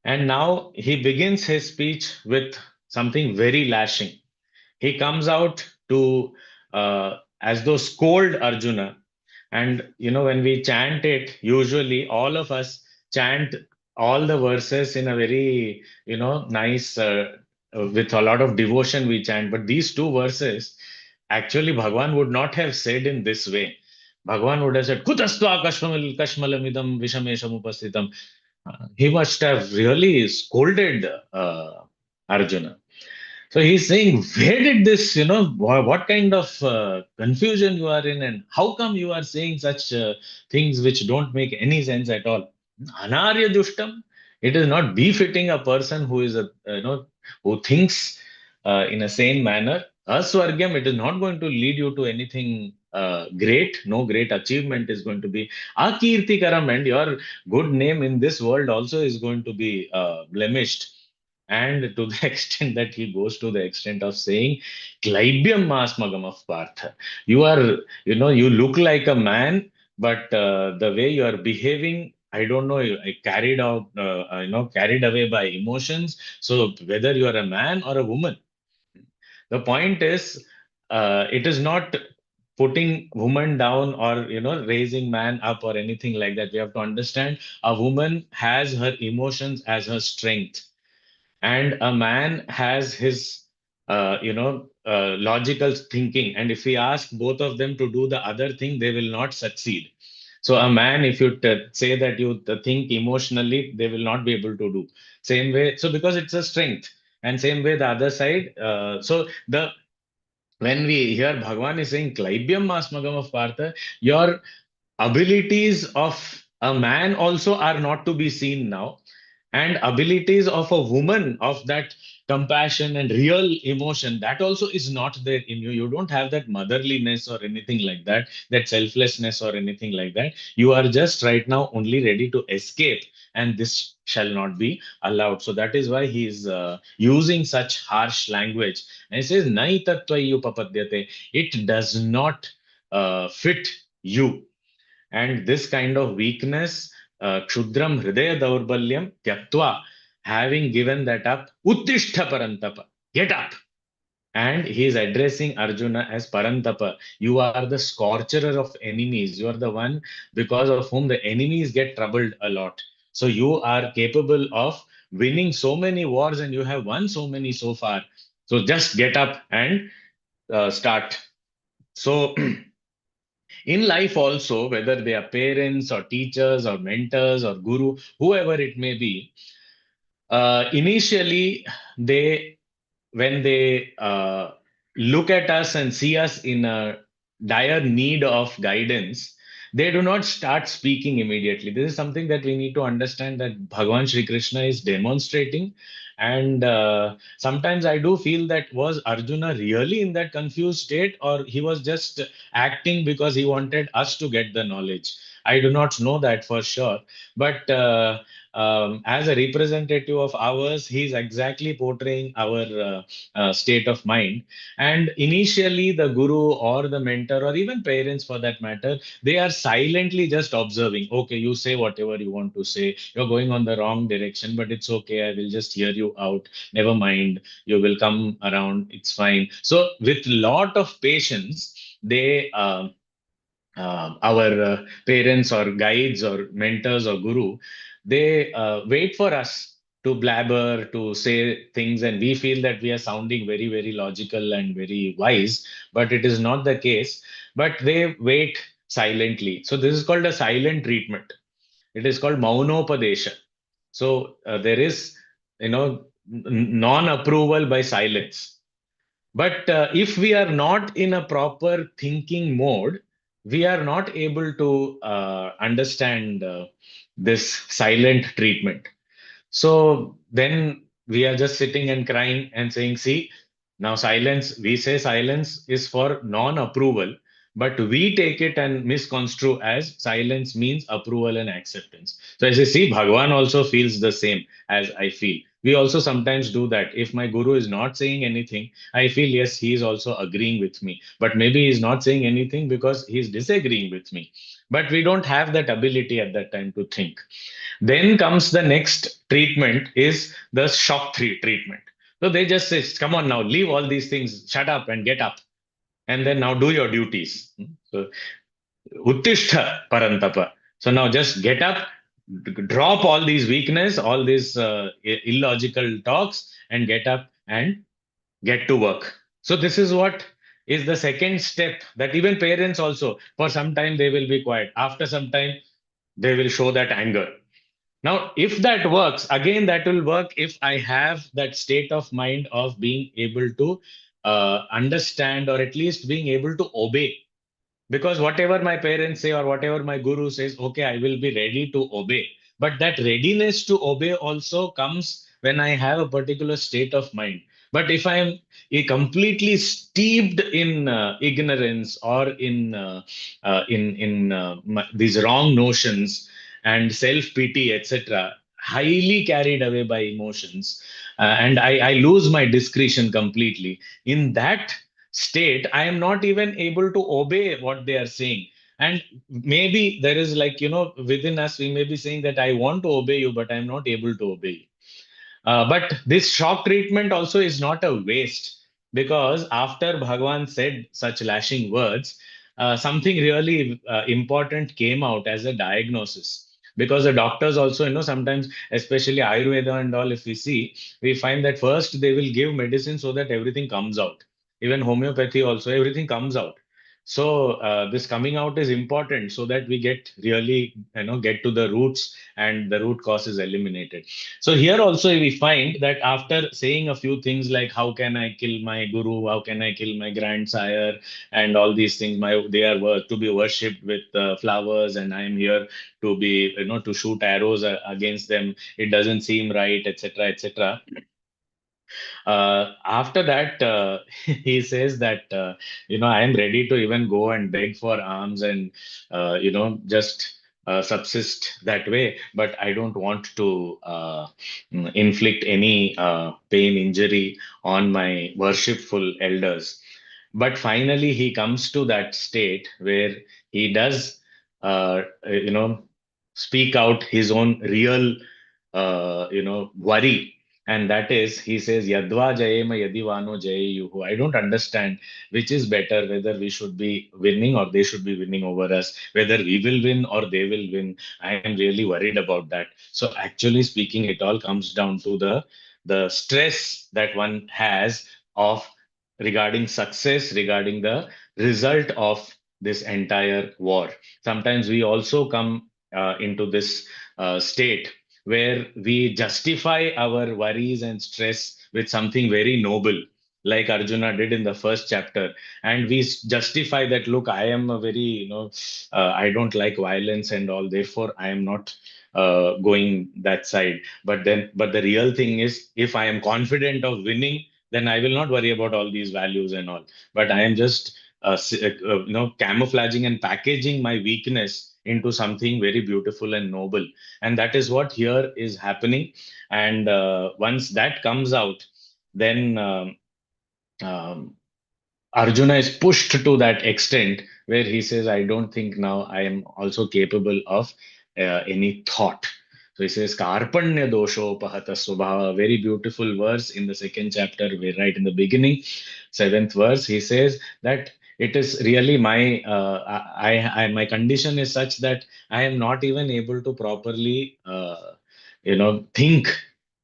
And now he begins his speech with something very lashing. He comes out to, as though scold Arjuna. And when we chant it, usually all of us chant all the verses in a very, nice, with a lot of devotion we chant. But these two verses, actually, Bhagwan would not have said in this way. Bhagwan would have said, Kutastva kashmalamidam vishamesham upasthitam. He must have really scolded Arjuna. So he's saying, where did this, what kind of confusion you are in, and how come you are saying such things which don't make any sense at all? Anarya dushtam. It is not befitting a person who is who thinks in a sane manner. Aswargyam, it is not going to lead you to anything great. No great achievement is going to be. Akirtikaram, and your good name in this world also is going to be blemished. And to the extent that he goes to the extent of saying, Klaibyam masmagam of Partha. You are, you look like a man, but the way you are behaving, I don't know, carried out, carried away by emotions. So whether you are a man or a woman, the point is, it is not putting woman down or raising man up or anything like that. We have to understand a woman has her emotions as her strength, and a man has his logical thinking, and if we ask both of them to do the other thing, they will not succeed. So a man, if you say that you think emotionally, they will not be able to do same way. So because it's a strength, and same way the other side, so the when we hear Bhagwan is saying Klaibyam Masmagam of Partha, your abilities of a man also are not to be seen now, and abilities of a woman of that compassion and real emotion, that also is not there in you. You don't have that motherliness or anything like that, that selflessness or anything like that. You are just right now only ready to escape, and this shall not be allowed. So that is why he is using such harsh language, and he says nai tattvayu papadyate, it does not fit you. And this kind of weakness, Kshudram Hridaya Daurbalyam Tyaktva, having given that up, Uttishta Parantapa, get up. And he is addressing Arjuna as Parantapa. You are the scorcher of enemies. You are the one because of whom the enemies get troubled a lot. So you are capable of winning so many wars, and you have won so many so far. So just get up and start. So in life also, whether they are parents or teachers or mentors or guru, whoever it may be, initially they when they look at us and see us in a dire need of guidance, they do not start speaking immediately. This is something that we need to understand, that Bhagavan Sri Krishna is demonstrating. And sometimes I do feel that, was Arjuna really in that confused state, or he was just acting because he wanted us to get the knowledge? I do not know that for sure. But as a representative of ours, he's exactly portraying our state of mind. And initially, the guru or the mentor, or even parents for that matter, they are silently just observing. Okay, you say whatever you want to say. You're going on the wrong direction, but it's okay. I will just hear you out. Never mind. You will come around. It's fine. So, with lot of patience, they our parents or guides or mentors or guru, they wait for us to blabber, to say things, and we feel that we are sounding very, very logical and very wise, but it is not the case. But they wait silently. So this is called a silent treatment. It is called maunopadesha. So there is, non-approval by silence. But if we are not in a proper thinking mode, we are not able to understand this silent treatment. So then we are just sitting and crying and saying, see, now silence, we say silence is for non approval, but we take it and misconstrue as silence means approval and acceptance. So I say, see, Bhagwan also feels the same as I feel. We also sometimes do that. If my guru is not saying anything, I feel, yes, he is also agreeing with me. But maybe he's not saying anything because he's disagreeing with me. But we don't have that ability at that time to think. Then comes the next treatment is the shock treatment. So they just say, come on now, leave all these things, shut up and get up. And then now do your duties. So Uttishtha Parantapa. So now just get up, drop all these weakness, all these illogical talks, and get up and get to work. So this is what is the second step, that even parents also, for some time they will be quiet. After some time, they will show that anger. Now, if that works, again, that will work if I have that state of mind of being able to understand, or at least being able to obey. Because whatever my parents say or whatever my guru says, okay, I will be ready to obey. But that readiness to obey also comes when I have a particular state of mind. But if I am completely steeped in ignorance, or in these wrong notions and self pity, etc., highly carried away by emotions, and I lose my discretion completely, in that state, I am not even able to obey what they are saying. And maybe there is, like, within us, we may be saying that I want to obey you, but I'm not able to obey you. But this shock treatment also is not a waste, because after Bhagwan said such lashing words, something really important came out as a diagnosis. Because the doctors also, sometimes, especially Ayurveda and all, if we see, we find that first they will give medicine so that everything comes out. Even homeopathy also, everything comes out. So this coming out is important, so that we get really, get to the roots, and the root cause is eliminated. So here also we find that after saying a few things like, how can I kill my guru, how can I kill my grandsire, and all these things, they are to be worshipped with flowers, and I am here to be, to shoot arrows against them. It doesn't seem right, etc., etc. After that, he says that, I am ready to even go and beg for alms, and just subsist that way, but I don't want to inflict any pain, injury on my worshipful elders. But finally he comes to that state where he does speak out his own real worry. And that is, he says, Yadva Jayema Yadivano Jayayuhu. I don't understand which is better, whether we should be winning or they should be winning over us, whether we will win or they will win. I am really worried about that. So actually speaking, it all comes down to the stress that one has of regarding success, regarding the result of this entire war. Sometimes we also come into this state where we justify our worries and stress with something very noble, like Arjuna did in the first chapter. And we justify that, look, I am a very, I don't like violence and all, therefore I am not going that side. But the real thing is, if I am confident of winning, then I will not worry about all these values and all. But I am just, camouflaging and packaging my weakness into something very beautiful and noble. And that is what here is happening. And once that comes out, then um, Arjuna is pushed to that extent where he says, I don't think now I am also capable of any thought. So he says, Karpanya dosho pahata subhava, very beautiful verse in the second chapter, where right in the beginning, seventh verse, he says that it is really my condition is such that I am not even able to properly, think.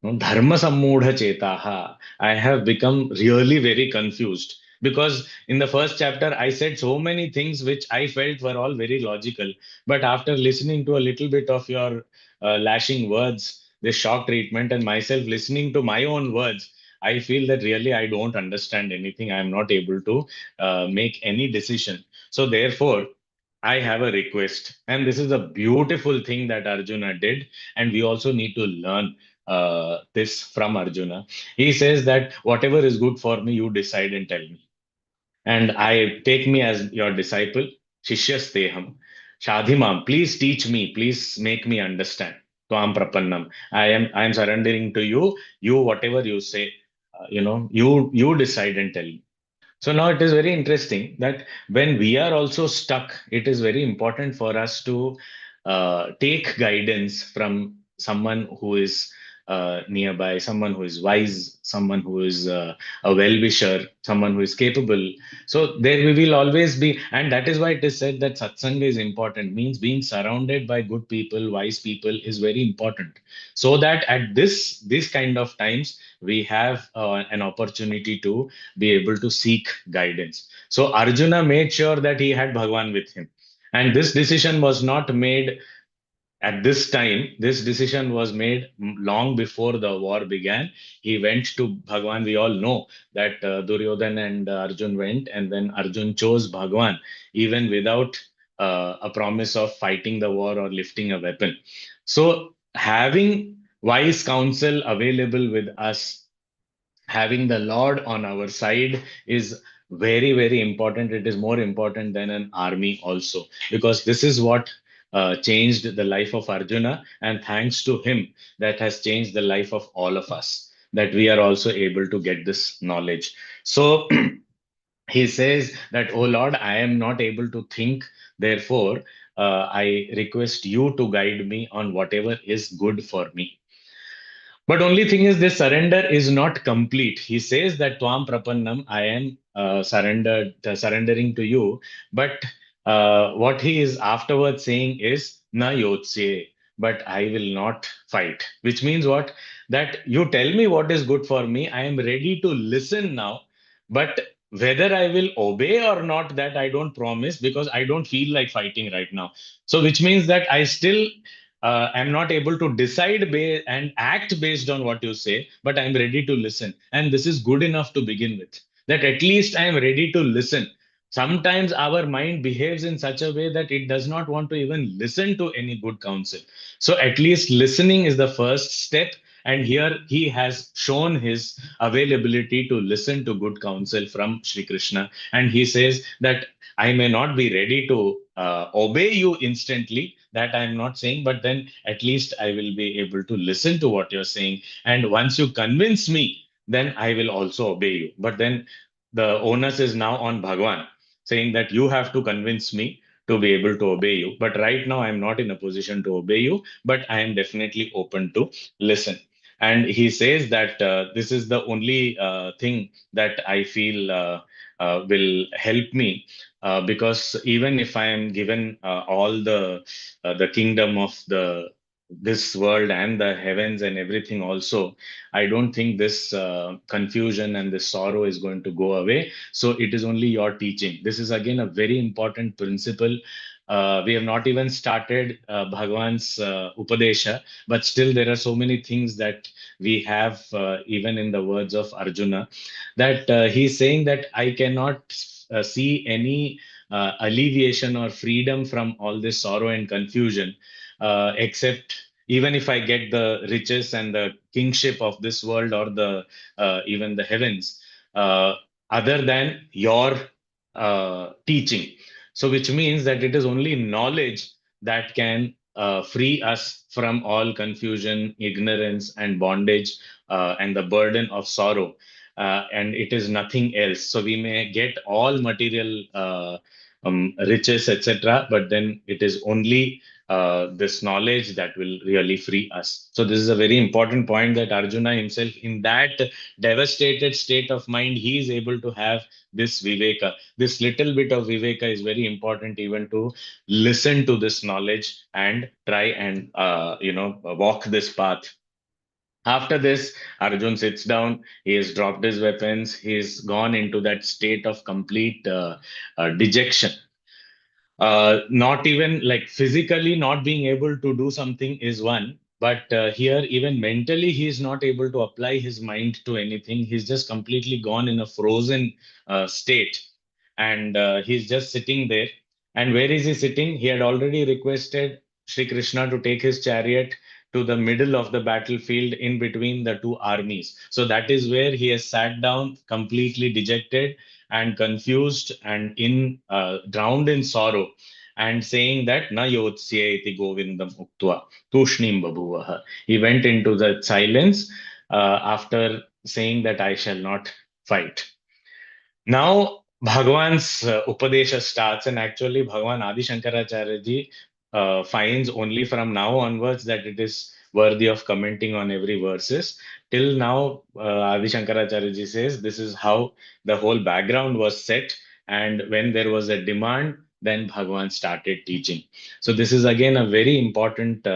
Dharma sammudha chetaha. I have become really very confused, because in the first chapter I said so many things which I felt were all very logical. But after listening to a little bit of your lashing words, this shock treatment, and myself listening to my own words, I feel that really I don't understand anything. I am not able to make any decision. So therefore, I have a request. And this is a beautiful thing that Arjuna did. And we also need to learn this from Arjuna. He says that whatever is good for me, you decide and tell me. And I take me as your disciple, Shishyasteham. Shadhimam, please teach me, please make me understand. Tvam Prapannam. I am surrendering to you. You, whatever you say, you decide and tell me. So now it is very interesting that when we are also stuck, it is very important for us to take guidance from someone who is nearby, someone who is wise, someone who is a well-wisher, someone who is capable. So there we will always be, and that is why it is said that satsanga is important, means being surrounded by good people, wise people is very important. So that at this kind of times, we have an opportunity to be able to seek guidance. So Arjuna made sure that he had Bhagwan with him. And this decision was not made at this time. This decision was made long before the war began. He went to Bhagwan. We all know that Duryodhan and Arjun went, and then Arjun chose Bhagwan, even without a promise of fighting the war or lifting a weapon. So having wise counsel available with us, having the Lord on our side is very, very important. It is more important than an army also, because this is what changed the life of Arjuna, and thanks to him, that has changed the life of all of us, that we are also able to get this knowledge. So he says that, oh Lord, I am not able to think, therefore, I request you to guide me on whatever is good for me. But only thing is, this surrender is not complete. He says that Tvam Prapannam, I am surrendering to you. But what he is afterwards saying is Na Yotse, but I will not fight. Which means what? That you tell me what is good for me. I am ready to listen now. But whether I will obey or not, that I don't promise, because I don't feel like fighting right now. So, which means that I still I'm not able to decide and act based on what you say, but I'm ready to listen. And this is good enough to begin with. That at least I am ready to listen. Sometimes our mind behaves in such a way that it does not want to even listen to any good counsel. So at least listening is the first step. And here he has shown his availability to listen to good counsel from Sri Krishna. And he says that I may not be ready to obey you instantly. That I'm not saying, but then at least I will be able to listen to what you're saying. And once you convince me, then I will also obey you. But then the onus is now on Bhagwan, saying that you have to convince me to be able to obey you. But right now, I'm not in a position to obey you, but I am definitely open to listen. And he says that this is the only thing that I feel will help me, because even if I am given all the kingdom of the this world and the heavens and everything also, I don't think this confusion and this sorrow is going to go away. So it is only your teaching. This is again a very important principle. We have not even started Bhagwan's Upadesha, but still there are so many things that we have, even in the words of Arjuna, that he's saying that I cannot see any alleviation or freedom from all this sorrow and confusion, except even if I get the riches and the kingship of this world, or the even the heavens, uh, other than your teaching. So, which means that it is only knowledge that can free us from all confusion, ignorance, and bondage, and the burden of sorrow. And it is nothing else. So we may get all material riches, etc., but then it is only this knowledge that will really free us. So this is a very important point, that Arjuna himself, in that devastated state of mind, he is able to have this viveka. This little bit of viveka is very important, even to listen to this knowledge and try and walk this path. After this, Arjun sits down. He has dropped his weapons. He's gone into that state of complete dejection. Not even like physically not being able to do something is one, but here even mentally he is not able to apply his mind to anything. He's just completely gone in a frozen state, and he's just sitting there. And where is he sitting? He had already requested Sri Krishna to take his chariot to the middle of the battlefield in between the two armies. So that is where he has sat down, completely dejected and confused and in drowned in sorrow. and saying that na yotsye iti govindam uktva tushnim babuvah. He went into the silence after saying that I shall not fight. Now, Bhagwan's Upadesha starts, and actually, Bhagwan Adi Shankaracharya ji finds only from now onwards that it is worthy of commenting on every verses. Till now, Adi Shankaracharya ji says this is how the whole background was set, and when there was a demand, then Bhagwan started teaching. So, this is again a very important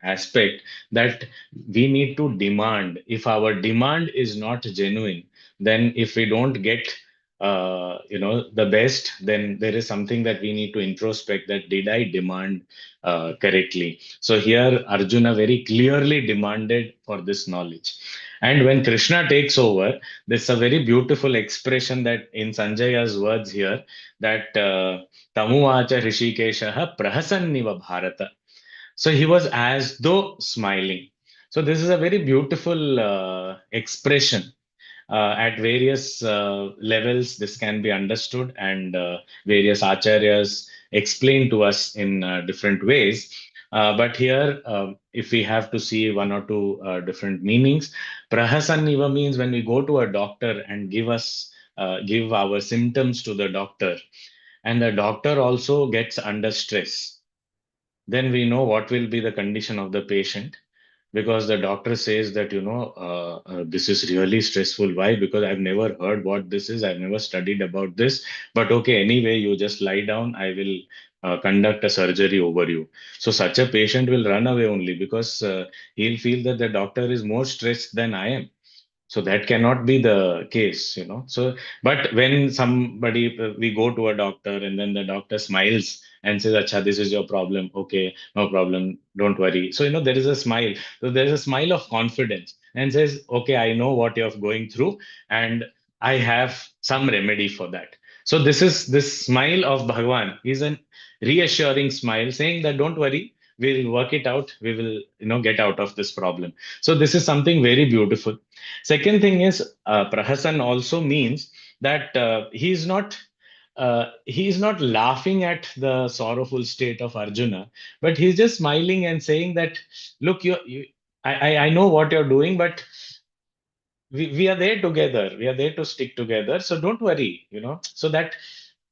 aspect that we need to demand. If our demand is not genuine, then if we don't get the best, then there is something that we need to introspect, that did I demand correctly? So here Arjuna very clearly demanded for this knowledge. And when Krishna takes over, there's a very beautiful expression that in Sanjaya's words here, that Tamuvacha Rishikeshaha Prahasanniva Bharata. So he was as though smiling. So this is a very beautiful expression. At various levels, this can be understood, and various acharyas explain to us in different ways. But here, if we have to see one or two different meanings, prahasanniva means when we go to a doctor and give our symptoms to the doctor, and the doctor also gets under stress, then we know what will be the condition of the patient, because the doctor says that this is really stressful. Why? Because I've never heard what this is, I've never studied about this, but okay, anyway, you just lie down, I will conduct a surgery over you. So such a patient will run away only because he'll feel that the doctor is more stressed than I am. So that cannot be the case. So, but when somebody, we go to a doctor and then the doctor smiles and says, Acha, this is your problem. Okay, no problem. Don't worry. So, there is a smile. So there's a smile of confidence and says, okay, I know what you're going through and I have some remedy for that. So this smile of Bhagwan is an reassuring smile saying that don't worry, we'll work it out. We will, get out of this problem. So this is something very beautiful. Second thing is, Prahasan also means that he is not laughing at the sorrowful state of Arjuna, but he's just smiling and saying that, look, I know what you're doing, but we are there together. We are there to stick together. So don't worry. So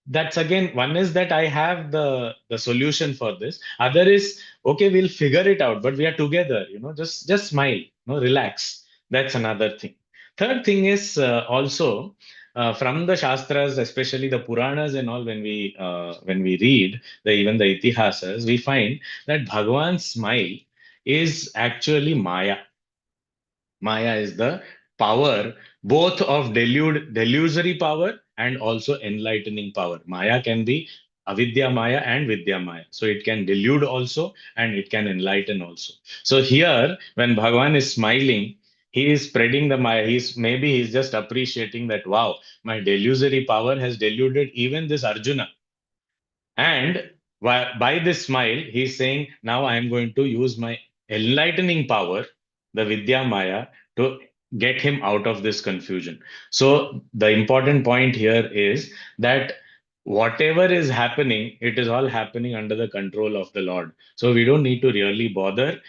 that's again, one is that I have the solution for this. Other is, okay, we'll figure it out, but we are together. Just smile. Relax. That's another thing. Third thing is also from the Shastras, especially the Puranas and all, when we read even the Itihasas, we find that Bhagavan's smile is actually Maya. Maya is the power both of delusory power and also enlightening power. Maya can be avidya Maya and vidya Maya. So it can delude also and it can enlighten also. So here, when Bhagavan is smiling, he is spreading the Maya. He's just appreciating that, wow, my delusory power has deluded even this Arjuna. And by this smile, he's saying, now I am going to use my enlightening power, the Vidya Maya, to get him out of this confusion. So the important point here is that whatever is happening, it is all happening under the control of the Lord. So we don't need to really bother,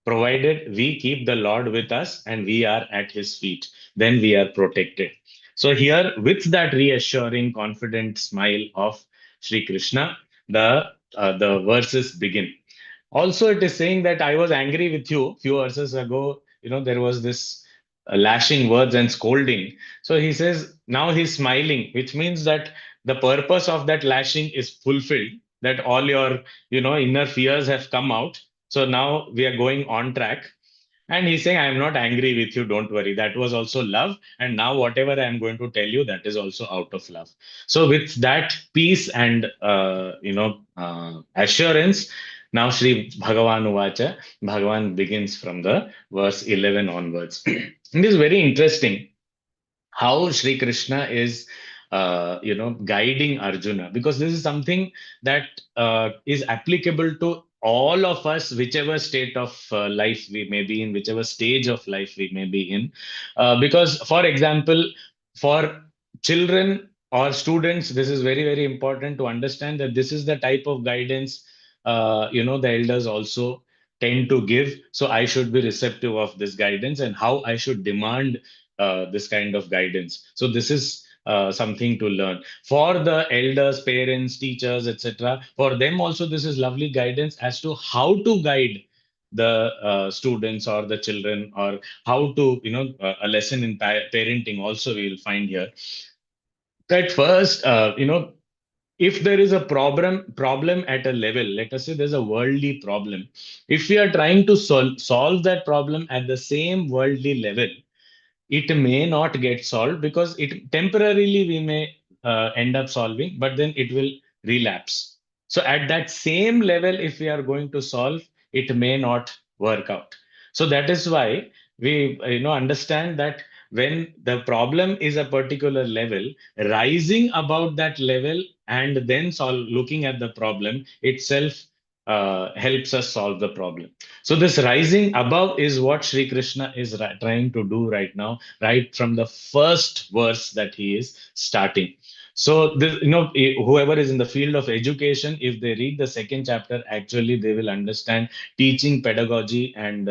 provided we keep the Lord with us and we are at his feet, then we are protected. So here, with that reassuring, confident smile of Sri Krishna, the verses begin. Also, it is saying that I was angry with you few verses ago. There was this lashing words and scolding. So he says now he's smiling, which means that the purpose of that lashing is fulfilled. That all your inner fears have come out. So now we are going on track. And he's saying, I am not angry with you. Don't worry. That was also love. And now, whatever I am going to tell you, that is also out of love. So, with that peace and, assurance, now Sri Bhagavan Uvacha, Bhagavan begins from the verse 11 onwards. It is very interesting how Sri Krishna is, guiding Arjuna, because this is something that is applicable to all of us, whichever state of life we may be in, whichever stage of life we may be in. Because, for example, for children, or students, this is very, very important to understand that this is the type of guidance the elders also tend to give. So I should be receptive of this guidance and how I should demand this kind of guidance. So this is something to learn for the elders, parents, teachers, etc. For them also, this is lovely guidance as to how to guide the students or the children, or how to, a lesson in parenting also we will find here. At first, if there is a problem at a level, let us say there's a worldly problem, if we are trying to solve that problem at the same worldly level, it may not get solved, because it temporarily we may end up solving, but then it will relapse. So at that same level, if we are going to solve, it may not work out. So that is why we understand that when the problem is a particular level, rising above that level and then looking at the problem itself helps us solve the problem. So this rising above is what Sri Krishna is trying to do right now, right from the first verse that he is starting. So this, whoever is in the field of education, if they read the second chapter, actually they will understand teaching pedagogy and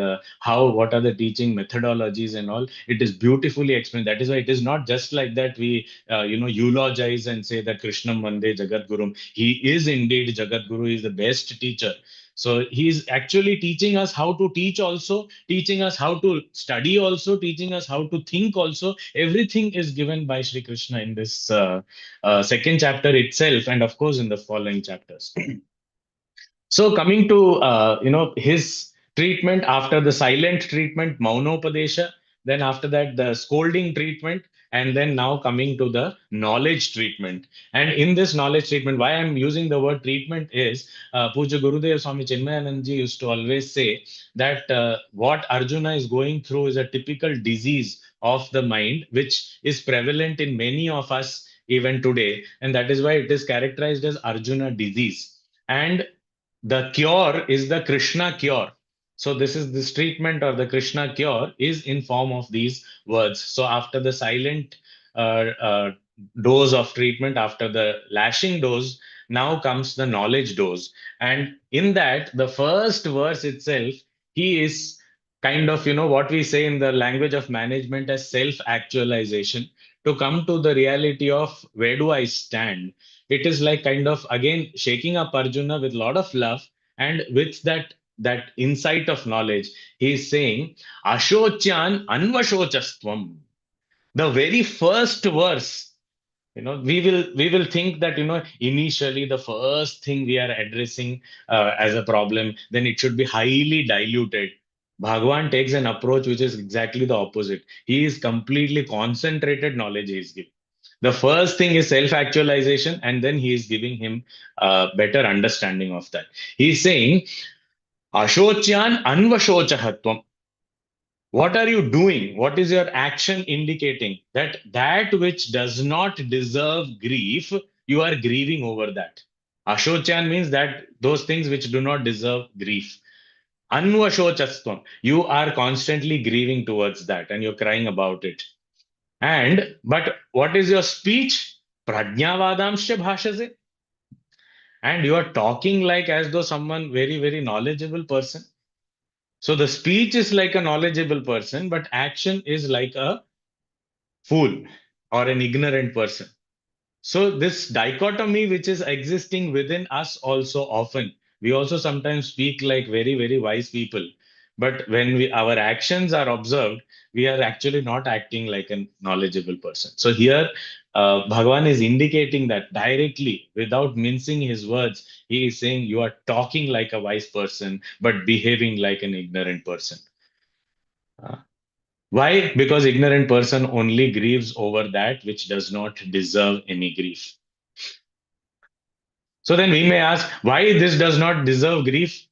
what are the teaching methodologies and all. It is beautifully explained. That is why it is not just like that we eulogize and say that Krishnam Vande Jagat Guru. He is indeed Jagat Guru. He is the best teacher. So he's actually teaching us how to teach also, teaching us how to study also, teaching us how to think also. Everything is given by Sri Krishna in this second chapter itself, and of course in the following chapters. So coming to his treatment after the silent treatment, Maunopadesha, then after that the scolding treatment, and then now coming to the knowledge treatment. And in this knowledge treatment, why I'm using the word treatment is Puja Gurudev Swami Chinmayanand used to always say that what Arjuna is going through is a typical disease of the mind, which is prevalent in many of us even today, and that is why it is characterized as Arjuna disease. And the cure is the Krishna cure. So this treatment or the Krishna cure is in form of these words. So after the silent dose of treatment, after the lashing dose, now comes the knowledge dose. And in that, the first verse itself, he is kind of, what we say in the language of management as self-actualization, to come to the reality of where do I stand. It is like kind of again shaking up Arjuna with a lot of love, and with that insight of knowledge, he is saying, Ashocyan anvashochastvam. The very first verse, we will think that initially the first thing we are addressing as a problem, then it should be highly diluted. Bhagwan takes an approach which is exactly the opposite. He is completely concentrated knowledge he is giving. The first thing is self actualization, and then he is giving him a better understanding of that. He is saying, Ashocyan anvashochahatvam. What are you doing? What is your action indicating? That which does not deserve grief, you are grieving over that. Ashocyan means that those things which do not deserve grief. Anvashochastvam. You are constantly grieving towards that and you're crying about it. But what is your speech? Prajnavadamsya bhashase. And you are talking like as though someone very, very knowledgeable person. So the speech is like a knowledgeable person, but action is like a fool or an ignorant person. So this dichotomy which is existing within us also often, we also sometimes speak like very, very wise people. But when our actions are observed, we are actually not acting like a knowledgeable person. So here, Bhagavan is indicating that directly without mincing his words. He is saying you are talking like a wise person, but behaving like an ignorant person. Why? Because ignorant person only grieves over that which does not deserve any grief. So then we may ask, why this does not deserve grief?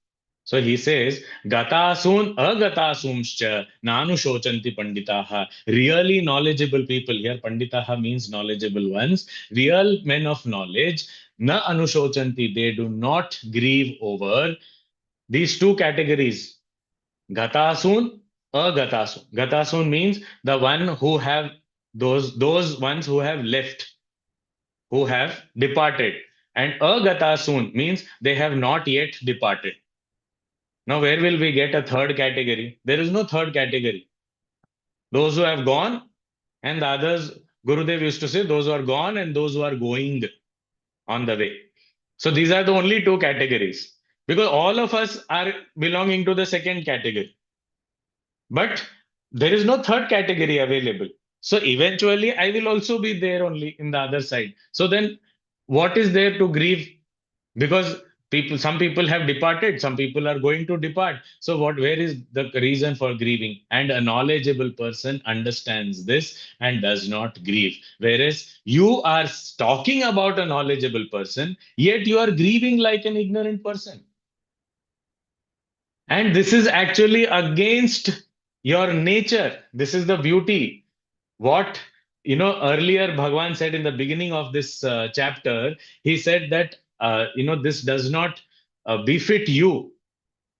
So he says, Gatasun agatasumscha nanu shochanti panditaha. Really knowledgeable people, here panditaha means knowledgeable ones, real men of knowledge, na anushochanti, they do not grieve over these two categories. Gatasun, agatasun. Gatasun means the one who have those ones who have left. who have departed. And agata soon means they have not yet departed. Now, where will we get a third category? There is no third category. Those who have gone, and the others, Gurudev used to say, those who are gone and those who are going on the way. So these are the only two categories, because all of us are belonging to the second category. But there is no third category available. So eventually, I will also be there only in the other side. So then, what is there to grieve? Because some people have departed, some people are going to depart. So where is the reason for grieving? And a knowledgeable person understands this and does not grieve. Whereas you are talking about a knowledgeable person, yet you are grieving like an ignorant person. And this is actually against your nature. This is the beauty. What, earlier Bhagwan said in the beginning of this chapter, he said that, this does not befit you.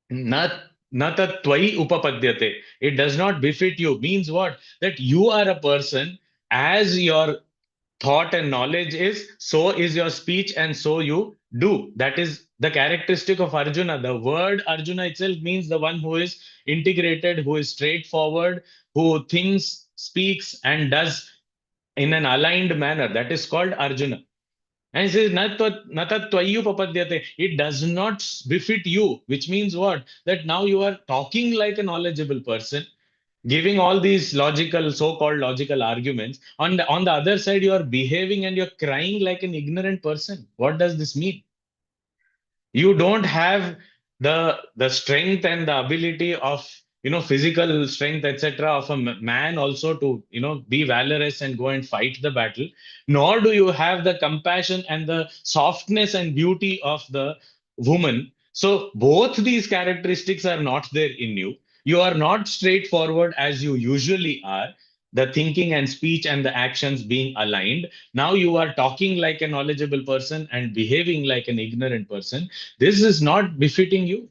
Nat Nata tvai upapadyate. It does not befit you. Means what? That you are a person, as your thought and knowledge is, so is your speech, and so you do. That is the characteristic of Arjuna. The word Arjuna itself means the one who is integrated, who is straightforward, who thinks, speaks, and does in an aligned manner. That is called Arjuna. And he says, Nata tvayu papadyate. It does not befit you, which means what? That now you are talking like a knowledgeable person, giving all these logical, so-called logical arguments. On the other side, you are behaving and you're crying like an ignorant person. What does this mean? You don't have the strength and the ability of, physical strength, etc., of a man also to, be valorous and go and fight the battle. Nor do you have the compassion and the softness and beauty of the woman. So both these characteristics are not there in you. You are not straightforward as you usually are, the thinking and speech and the actions being aligned. Now you are talking like a knowledgeable person and behaving like an ignorant person. This is not befitting you.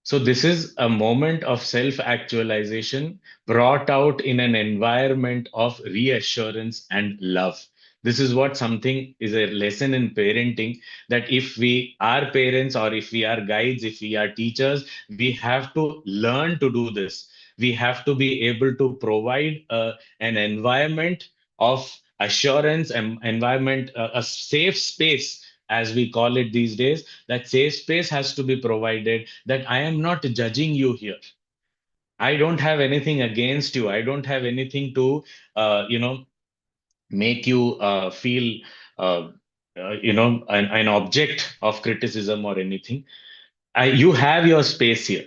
So, this is a moment of self actualization brought out in an environment of reassurance and love. This is what something is a lesson in parenting, that if we are parents or if we are guides, if we are teachers, we have to learn to do this. We have to be able to provide an environment of assurance and environment, a safe space, as we call it these days. That safe space has to be provided, that I am not judging you here. I don't have anything against you. I don't have anything to, make you feel, uh, an object of criticism or anything. You have your space here.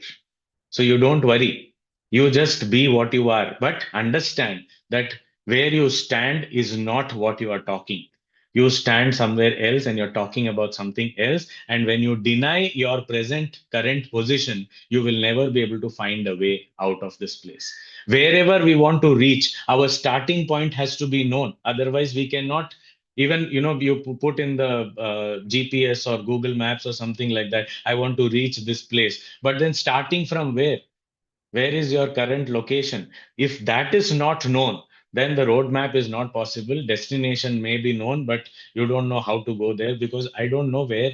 So you don't worry. You just be what you are. But understand that where you stand is not what you are talking. You stand somewhere else and you're talking about something else. And when you deny your current position, you will never be able to find a way out of this place. Wherever we want to reach, our starting point has to be known. Otherwise, we cannot even, you put in the GPS or Google Maps or something like that. I want to reach this place. But then starting from where? Where is your current location? If that is not known, then the roadmap is not possible. Destination may be known, but you don't know how to go there, because I don't know where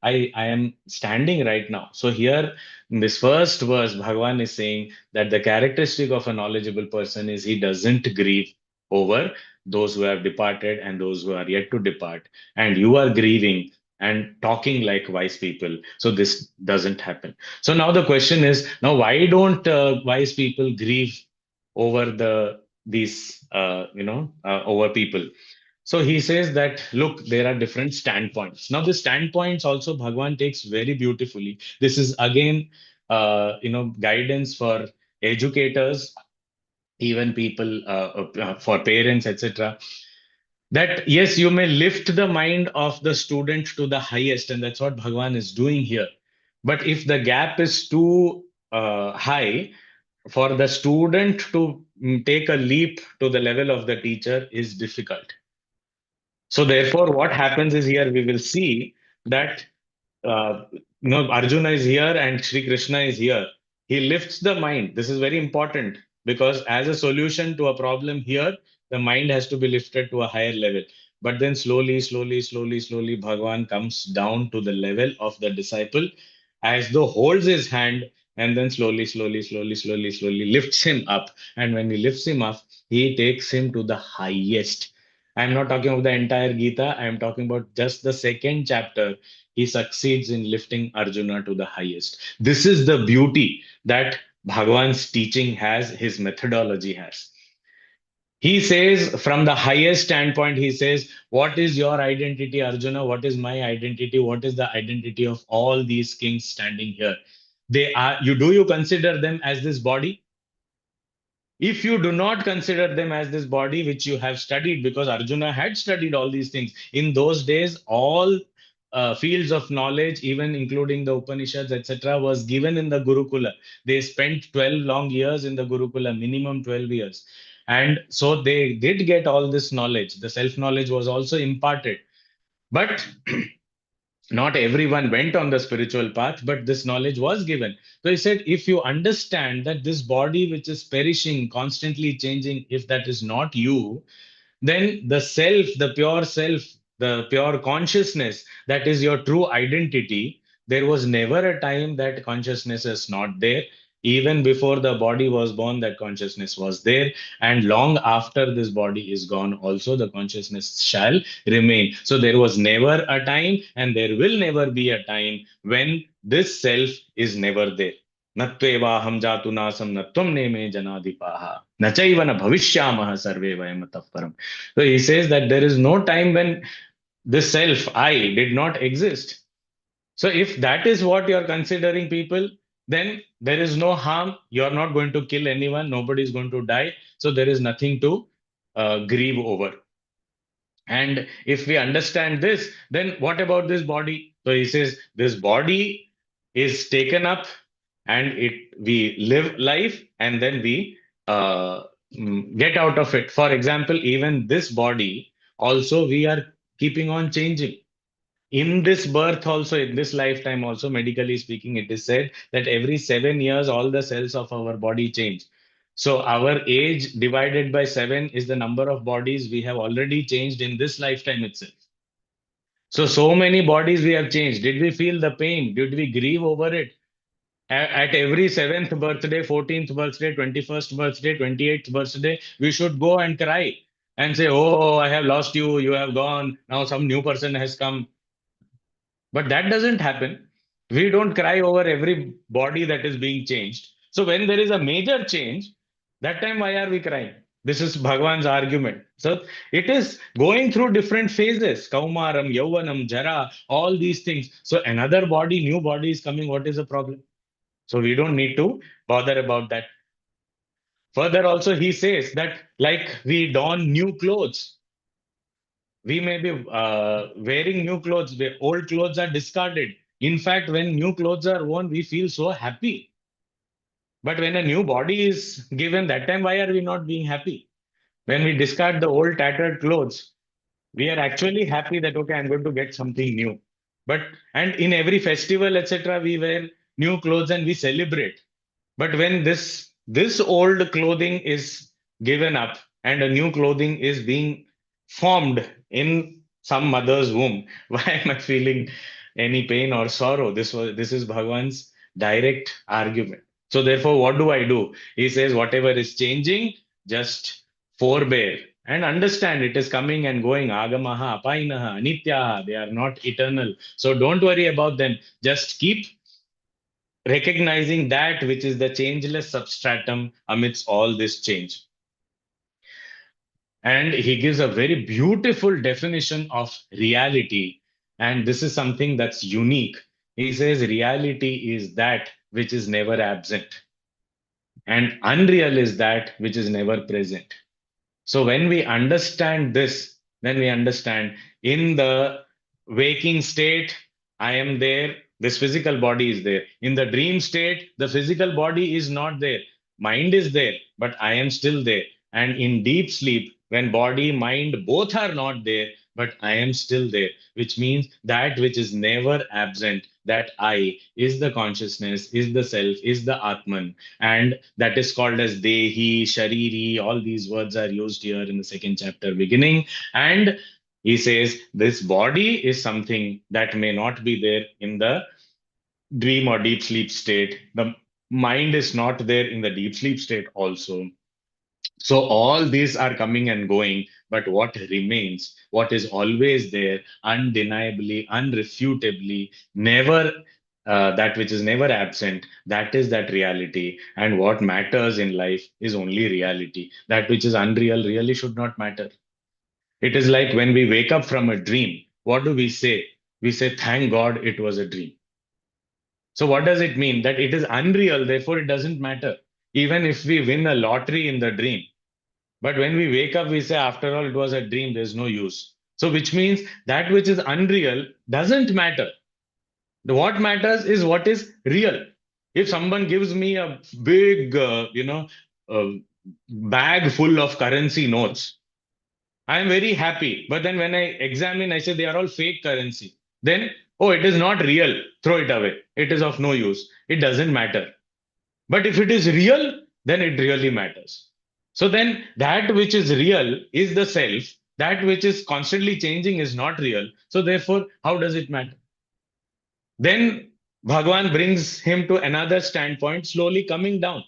I am standing right now. So here in this first verse, Bhagavan is saying that the characteristic of a knowledgeable person is he doesn't grieve over those who have departed and those who are yet to depart. And you are grieving and talking like wise people. So this doesn't happen. So now the question is, now why don't wise people grieve over these over people? So he says that, look, there are different standpoints. Now the standpoints also Bhagwan takes very beautifully. This is again guidance for educators, even people, for parents, etc. That yes, you may lift the mind of the student to the highest, and that's what Bhagwan is doing here. But if the gap is too high, for the student to take a leap to the level of the teacher is difficult. So therefore, what happens is, here we will see that Arjuna is here and Sri Krishna is here. He lifts the mind. This is very important, because as a solution to a problem here, the mind has to be lifted to a higher level. But then slowly, Bhagwan comes down to the level of the disciple as though holds his hand and then slowly lifts him up. And when he lifts him up, he takes him to the highest. I'm not talking about the entire Gita, I'm talking about just the second chapter. He succeeds in lifting Arjuna to the highest. This is the beauty that Bhagwan's teaching has, his methodology has. He says, from the highest standpoint, he says, what is your identity, Arjuna? What is my identity? What is the identity of all these kings standing here? They are, you consider them as this body? If you do not consider them as this body which you have studied, because Arjuna had studied all these things in those days, all fields of knowledge, even including the Upanishads, etc., was given in the Gurukula. They spent 12 long years in the Gurukula, minimum 12 years. And so they did get all this knowledge. The self knowledge was also imparted. But not everyone went on the spiritual path, but this knowledge was given. So he said, if you understand that this body which is perishing, constantly changing, if that is not you, then the pure consciousness, that is your true identity, there was never a time that consciousness is not there. Even before the body was born, that consciousness was there. And long after this body is gone, also the consciousness shall remain. So there was never a time, and there will never be a time when this self is never there. नत्वेवाहं जातु नासं न त्वं नेमे जनाधिपाः न चैव न भविष्यामः सर्वे वयम् ततः परम्. So he says that there is no time when this self, I, did not exist. So if that is what you're considering, people, then there is no harm. You're not going to kill anyone. Nobody is going to die. So there is nothing to grieve over. And if we understand this, then what about this body? So he says this body is taken up, and we live life, and then we uh, get out of it. For example, even this body also we are keeping on changing. In this birth also, in this lifetime also, medically speaking, it is said that every 7 years all the cells of our body change. So our age divided by 7 is the number of bodies we have already changed in this lifetime itself. So many bodies we have changed. Did we feel the pain? Did we grieve over it? At every 7th birthday, 14th birthday, 21st birthday, 28th birthday, we should go and cry and say, oh, I have lost you, you have gone, now some new person has come. But that doesn't happen. We don't cry over every body that is being changed. So when there is a major change, that time why are we crying? This is Bhagwan's argument. So it is going through different phases, Kaumaram, Yauvanam, Jara, all these things. So another body, new body is coming. What is the problem? So we don't need to bother about that. Further, also, he says that like we don new clothes, we may be wearing new clothes, the old clothes are discarded. In fact, when new clothes are worn, we feel so happy. But when a new body is given, that time, why are we not being happy? When we discard the old tattered clothes, we are actually happy that, okay, I'm going to get something new. But, and in every festival, etc., we wear new clothes and we celebrate. But when this old clothing is given up and a new clothing is being formed in some mother's womb, why am I feeling any pain or sorrow? This is Bhagwan's direct argument. So therefore, what do I do? He says, whatever is changing, just forbear and understand it is coming and going. Agamaha, apainaha, anityaha, they are not eternal. So don't worry about them. Just keep recognizing that which is the changeless substratum amidst all this change. And he gives a very beautiful definition of reality. And this is something that's unique. He says reality is that which is never absent, and unreal is that which is never present. So when we understand this, then we understand in the waking state, I am there, this physical body is there. In the dream state, the physical body is not there. Mind is there, but I am still there. And in deep sleep, when body, mind both are not there, but I am still there, which means that which is never absent, that I is the consciousness, is the self, is the Atman, and that is called as Dehi, Shariri. All these words are used here in the second chapter beginning. And He says this body is something that may not be there in the dream or deep sleep state. The mind is not there in the deep sleep state also. So all these are coming and going, but what remains, what is always there, undeniably, unrefutably, never that which is never absent, that is that reality. And what matters in life is only reality. That which is unreal really should not matter. It is like when we wake up from a dream, what do we say? We say, thank God it was a dream. So what does it mean? That it is unreal, therefore it doesn't matter. Even if we win a lottery in the dream, but when we wake up, we say, after all, it was a dream, there's no use. So, which means that which is unreal doesn't matter. What matters is what is real. If someone gives me a big, uh, bag full of currency notes, I am very happy. But then when I examine, I say they are all fake currency. Then, oh, it is not real. Throw it away. It is of no use. It doesn't matter. But if it is real, then it really matters. So then that which is real is the self. That which is constantly changing is not real. So therefore, how does it matter? Then Bhagwan brings him to another standpoint, slowly coming down,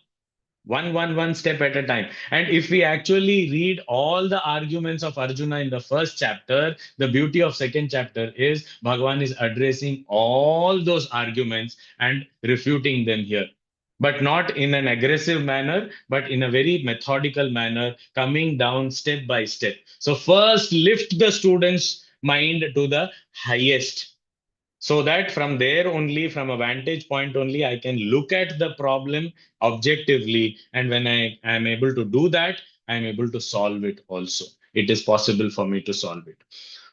one step at a time. And if we actually read all the arguments of Arjuna in the first chapter, the beauty of second chapter is Bhagwan is addressing all those arguments and refuting them here, but not in an aggressive manner, but in a very methodical manner, coming down step by step. So first lift the student's mind to the highest, so that from there only, from a vantage point only, I can look at the problem objectively. And when I am able to do that, I am able to solve it also. It is possible for me to solve it.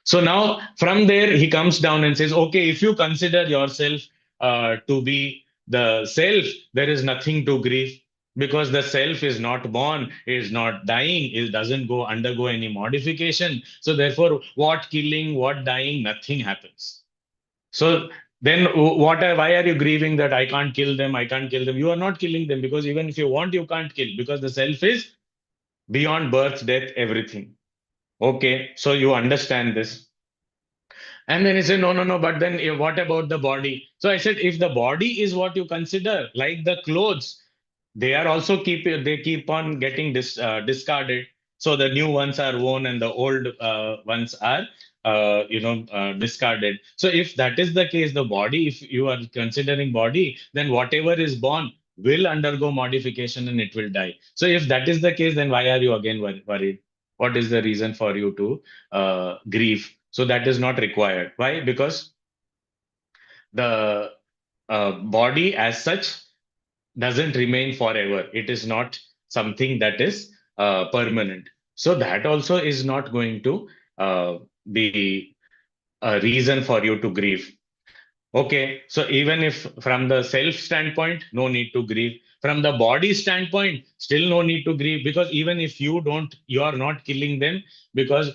So now from there, he comes down and says, okay, if you consider yourself to be the self, there is nothing to grieve, because the self is not born, is not dying, it doesn't go undergo any modification. So therefore, what killing, what dying, nothing happens. So then why are you grieving that I can't kill them? I can't kill them. You are not killing them, because even if you want, you can't kill, because the self is beyond birth, death, everything. Okay, so you understand this. And then he said, no, no, no, but then what about the body? So I said, if the body is what you consider, like the clothes, they are also they keep on getting discarded. So the new ones are worn and the old ones are discarded. So if that is the case, the body, if you are considering body, then whatever is born will undergo modification and it will die. So if that is the case, then why are you again worried? What is the reason for you to grieve? So that is not required. Why? Because the body as such doesn't remain forever. It is not something that is permanent. So that also is not going to be a reason for you to grieve. Okay, so even if from the self standpoint, no need to grieve. From the body standpoint, still no need to grieve, because even if you are not killing them, because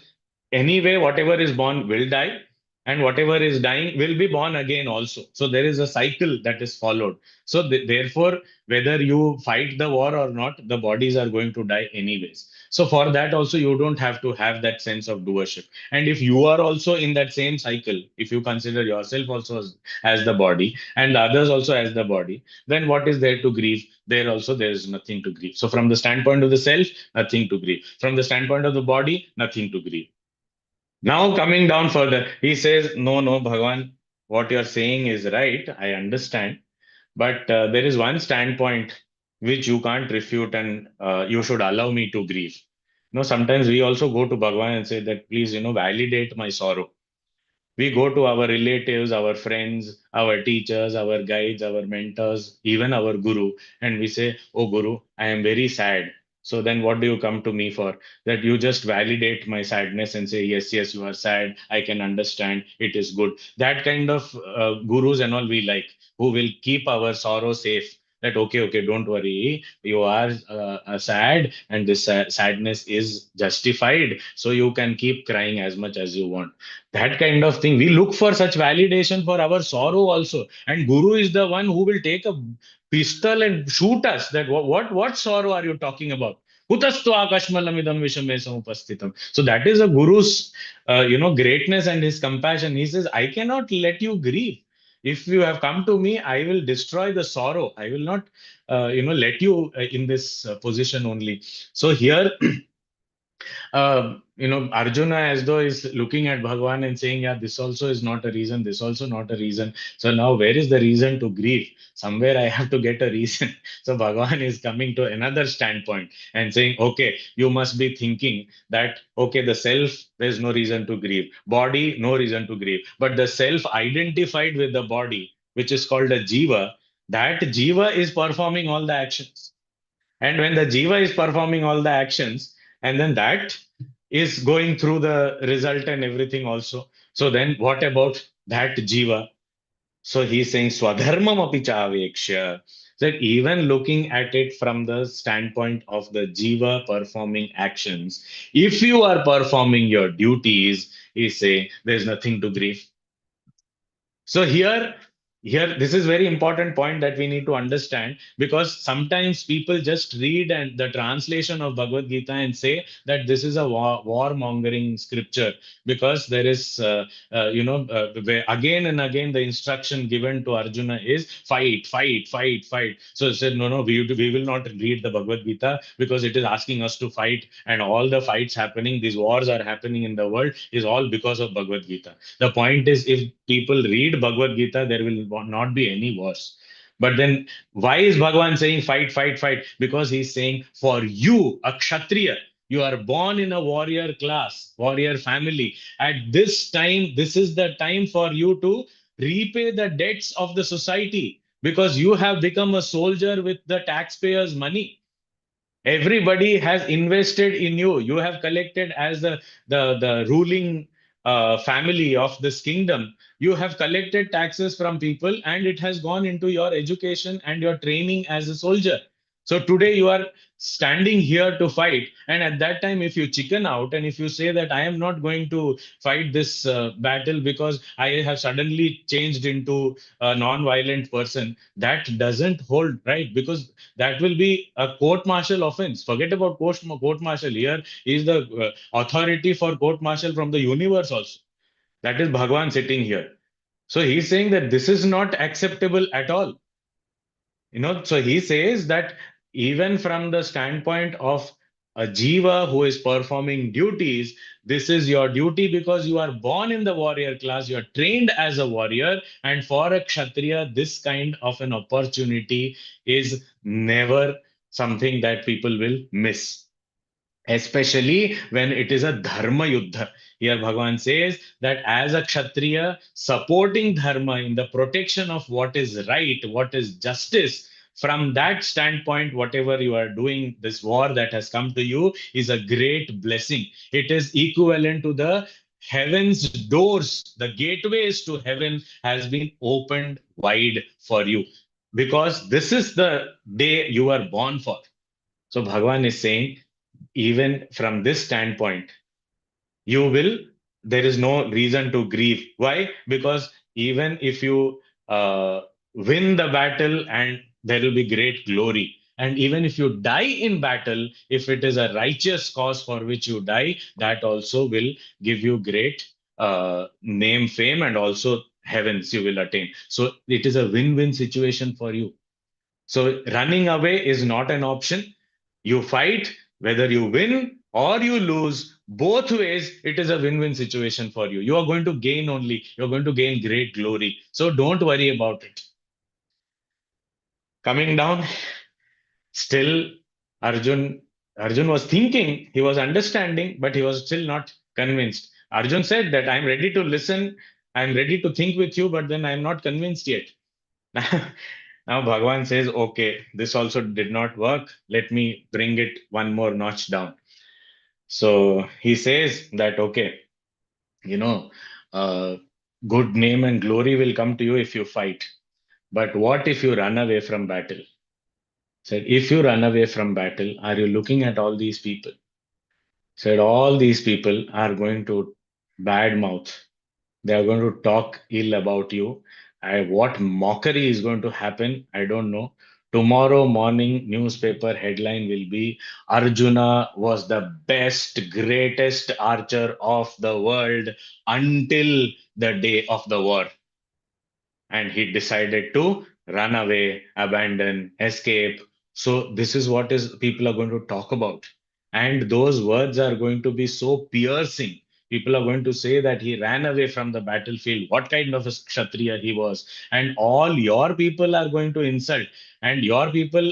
anyway, whatever is born will die, and whatever is dying will be born again also. So there is a cycle that is followed. So therefore, whether you fight the war or not, the bodies are going to die anyways. So for that also, you don't have to have that sense of doership. And if you are also in that same cycle, if you consider yourself also as the body and the others also as the body, then what is there to grieve? There also there is nothing to grieve. So from the standpoint of the self, nothing to grieve. From the standpoint of the body, nothing to grieve. Now coming down further, he says, no, no, Bhagavan, what you're saying is right. I understand. But there is one standpoint which you can't refute, and you should allow me to grieve. Sometimes we also go to Bhagavan and say that, please, validate my sorrow. We go to our relatives, our friends, our teachers, our guides, our mentors, even our guru, and we say, oh, Guru, I am very sad. So then what do you come to me for? That you just validate my sadness and say, yes, yes, you are sad. I can understand. It is good. That kind of gurus and all we like, who will keep our sorrow safe. That, okay, okay, don't worry. You are sad, and this sadness is justified. So you can keep crying as much as you want. That kind of thing, we look for such validation for our sorrow also. And Guru is the one who will take a pistol and shoot us. That what sorrow are you talking about? Kutastu akashmalamidam vishame samupastitam. So that is a guru's greatness and his compassion. He says, I cannot let you grieve. If you have come to me, I will destroy the sorrow. I will not let you in this position only. So here Arjuna as though is looking at Bhagwan and saying, yeah, this also is not a reason, this also not a reason. So now where is the reason to grieve? Somewhere I have to get a reason. So Bhagwan is coming to another standpoint and saying, okay, you must be thinking that, okay, the self, there's no reason to grieve. Body, no reason to grieve. But the self identified with the body, which is called a jiva, that jiva is performing all the actions. And when the jiva is performing all the actions, and then that is going through the result and everything also. So then what about that jiva? So he's saying swadharmam api chaveksha. That even looking at it from the standpoint of the jiva performing actions, if you are performing your duties, he's saying there's nothing to grieve. So here this is very important point that we need to understand, because sometimes people just read and the translation of Bhagavad Gita and say that this is a warmongering scripture, because there is where again and again the instruction given to Arjuna is fight, fight, fight, fight. So he said, no, we will not read the Bhagavad Gita because it is asking us to fight, and all the fights happening, these wars are happening in the world is all because of Bhagavad Gita. The point is, if people read Bhagavad Gita, there will not be any wars. But then, why is Bhagavan saying fight, fight, fight? Because he's saying, for you, a Kshatriya, you are born in a warrior class, warrior family. At this time, this is the time for you to repay the debts of the society, because you have become a soldier with the taxpayers' money. Everybody has invested in you. You have collected as the ruling family of this kingdom. You have collected taxes from people, and it has gone into your education and your training as a soldier. So today you are standing here to fight, and at that time, if you chicken out and if you say that I am not going to fight this battle because I have suddenly changed into a non-violent person, that doesn't hold, right? Because that will be a court martial offense. Forget about court martial. Here is the authority for court martial from the universe also. That is Bhagwan sitting here. So he's saying that this is not acceptable at all. So he says that even from the standpoint of a jiva who is performing duties, this is your duty because you are born in the warrior class, you are trained as a warrior, and for a kshatriya, this kind of an opportunity is never something that people will miss, especially when it is a dharma yuddha. Here Bhagavan says that as a kshatriya, supporting dharma in the protection of what is right, what is justice, from that standpoint, whatever you are doing, this war that has come to you is a great blessing. It is equivalent to the heaven's doors, the gateways to heaven has been opened wide for you, because this is the day you are born for. So Bhagavan is saying, even from this standpoint, you will, there is no reason to grieve. Why? Because even if you win the battle, and there will be great glory, and even if you die in battle, if it is a righteous cause for which you die, that also will give you great name, fame, and also heavens you will attain. So it is a win-win situation for you. So running away is not an option. You fight, whether you win or you lose, both ways, it is a win win situation for you. You are going to gain only, you're going to gain great glory. So don't worry about it. Coming down, still Arjun. Arjun was thinking, he was understanding, but he was still not convinced. Arjun said that I'm ready to listen, I'm ready to think with you, but then I'm not convinced yet. Now Bhagavan says, okay, this also did not work. Let me bring it one more notch down. So he says that, okay, you know, uh, good name and glory will come to you if you fight. But what if you run away from battle? Said, if you run away from battle, are you looking at all these people? Said, all these people are going to bad mouth. They are going to talk ill about you. What mockery is going to happen? I don't know. Tomorrow morning newspaper headline will be Arjuna was the best, greatest archer of the world until the day of the war. And he decided to run away, abandon, escape. So this is what is people are going to talk about. And those words are going to be so piercing. People are going to say that he ran away from the battlefield, what kind of a kshatriya he was. And all your people are going to insult. And your people,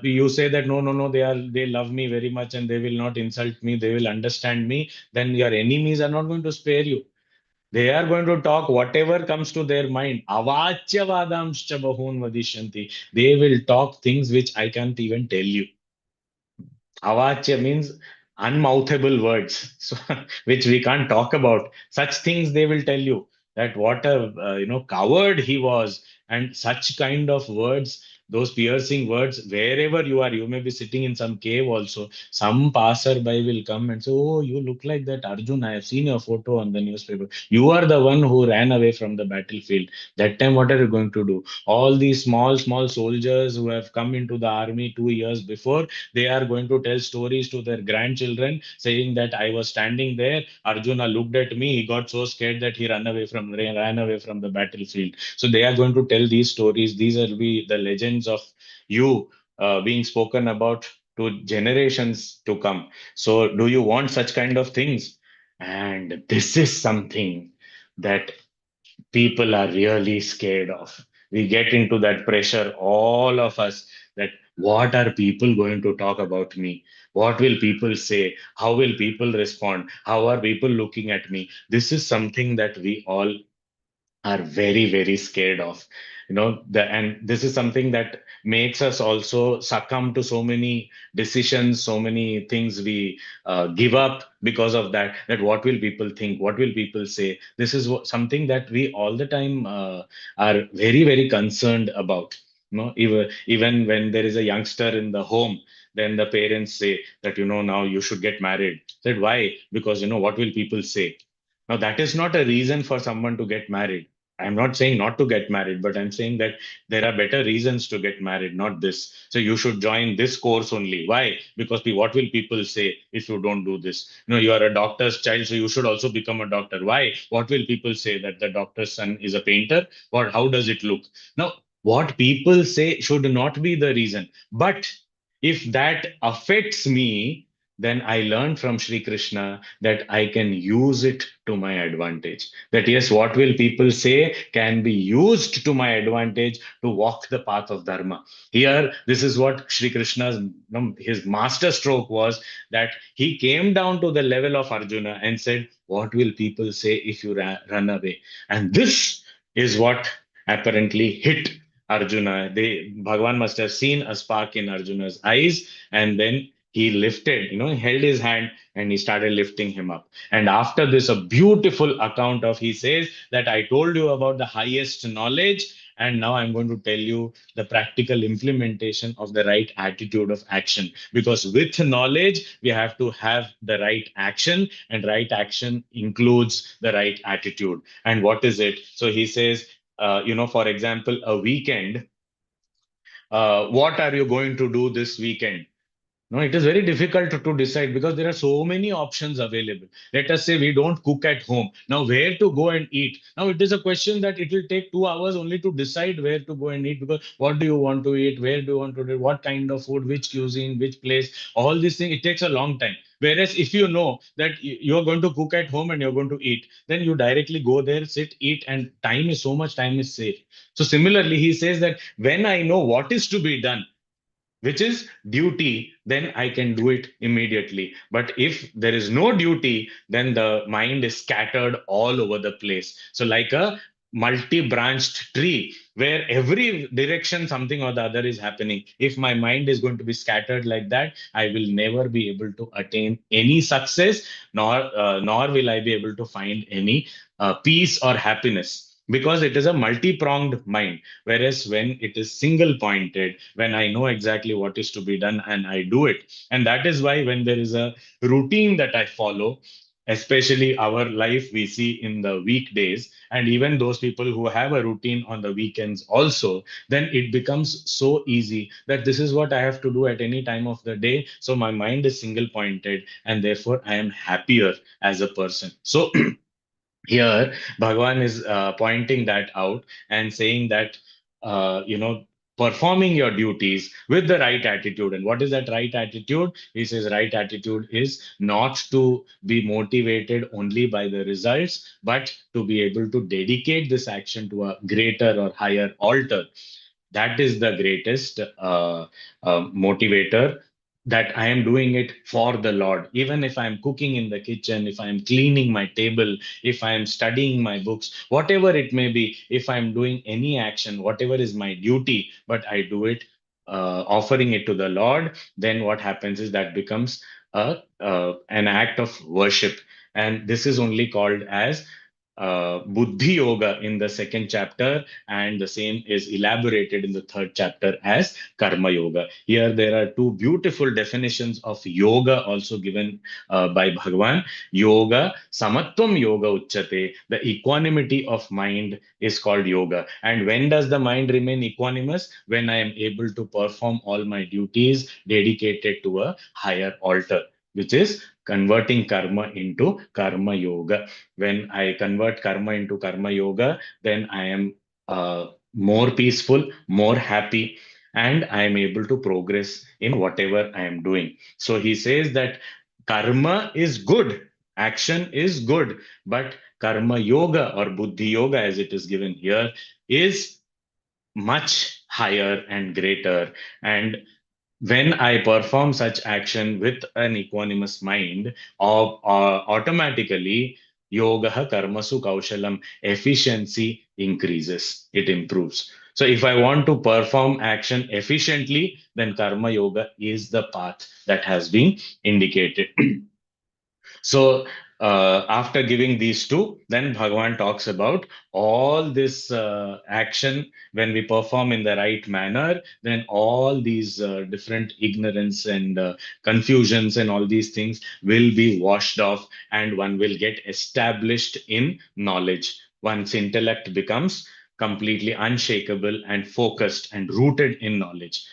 you say that no, no, no, they love me very much and they will not insult me, they will understand me. Then your enemies are not going to spare you. They are going to talk whatever comes to their mind. Avachyavadamscha bahun vadishanti. They will talk things which I can't even tell you. Avachya means unmouthable words, so which we can't talk about. Such things they will tell you that what a coward he was, and such kind of words, those piercing words. Wherever you are, you may be sitting in some cave also. Some passerby will come and say, "Oh, you look like that Arjun. I have seen your photo on the newspaper. You are the one who ran away from the battlefield. That time, what are you going to do?" All these small, small soldiers who have come into the army 2 years before, they are going to tell stories to their grandchildren saying that I was standing there, Arjuna looked at me, he got so scared that he ran away from the battlefield. So they are going to tell these stories. These are be the legends of you being spoken about to generations to come. So do you want such kind of things? And this is something that people are really scared of. We get into that pressure, all of us, that what are people going to talk about me? What will people say? How will people respond? How are people looking at me? This is something that we all are very, very scared of. And this is something that makes us also succumb to so many decisions, so many things we give up because of that. That what will people think? What will people say? This is something that we all the time are very, very concerned about. Even when there is a youngster in the home, then the parents say that now you should get married. Said why? Because what will people say? Now, that is not a reason for someone to get married. I'm not saying not to get married, but I'm saying that there are better reasons to get married, not this. So you should join this course only. Why? Because what will people say if you don't do this? You are a doctor's child, so you should also become a doctor. Why? What will people say that the doctor's son is a painter? Or how does it look? Now, what people say should not be the reason. But if that affects me, then I learned from Sri Krishna that I can use it to my advantage. That yes, what will people say can be used to my advantage to walk the path of Dharma. Here, this is what Sri Krishna's his master stroke was, that he came down to the level of Arjuna and said, "What will people say if you run away?" And this is what apparently hit Arjuna. Bhagavan must have seen a spark in Arjuna's eyes, and then he lifted, he held his hand and he started lifting him up. And after this, a beautiful account of, he says that I told you about the highest knowledge, and now I'm going to tell you the practical implementation of the right attitude of action. Because with knowledge, we have to have the right action, and right action includes the right attitude. And what is it? So he says, for example, a weekend. What are you going to do this weekend? No, it is very difficult to decide because there are so many options available. Let us say we don't cook at home. Now, where to go and eat? Now, it is a question that it will take 2 hours only to decide where to go and eat, because what do you want to eat? Where do you want to do? What kind of food? Which cuisine? Which place? All these things, it takes a long time. Whereas if you know that you're going to cook at home and you're going to eat, then you directly go there, sit, eat, and time is safe. So similarly, he says that when I know what is to be done, which is duty, then I can do it immediately. But if there is no duty, then the mind is scattered all over the place. So, like a multi branched tree where every direction something or the other is happening. If my mind is going to be scattered like that, I will never be able to attain any success, nor will I be able to find any peace or happiness, because it is a multi pronged mind. Whereas when it is single pointed, when I know exactly what is to be done and I do it, and that is why when there is a routine that I follow, especially our life we see in the weekdays, and even those people who have a routine on the weekends also, then it becomes so easy that this is what I have to do at any time of the day. So my mind is single pointed, and therefore I am happier as a person. So here Bhagavan is pointing that out and saying that performing your duties with the right attitude. And what is that right attitude? He says right attitude is not to be motivated only by the results, but to be able to dedicate this action to a greater or higher altar. That is the greatest motivator, that I am doing it for the Lord. Even if I'm cooking in the kitchen, if I'm cleaning my table, if I'm studying my books, whatever it may be, if I'm doing any action, whatever is my duty, but I do it offering it to the Lord, then what happens is that becomes an act of worship. And this is only called as Buddhi Yoga in the second chapter, and the same is elaborated in the third chapter as Karma Yoga. Here, there are two beautiful definitions of yoga also given by Bhagavan. Yoga, Samatvam Yoga Uchate, the equanimity of mind is called yoga. And when does the mind remain equanimous? When I am able to perform all my duties dedicated to a higher altar, which is converting karma into karma yoga. When I convert karma into karma yoga, then I am more peaceful, more happy, and I am able to progress in whatever I am doing. So he says that karma is good, action is good, but karma yoga or buddhi yoga, as it is given here, is much higher and greater. And when I perform such action with an equanimous mind, automatically yoga karmasu kaushalam, efficiency increases, it improves. So if I want to perform action efficiently, then karma yoga is the path that has been indicated. So after giving these two, then Bhagavan talks about all this action. When we perform in the right manner, then all these different ignorance and confusions and all these things will be washed off, and one will get established in knowledge. One's intellect becomes completely unshakable and focused and rooted in knowledge.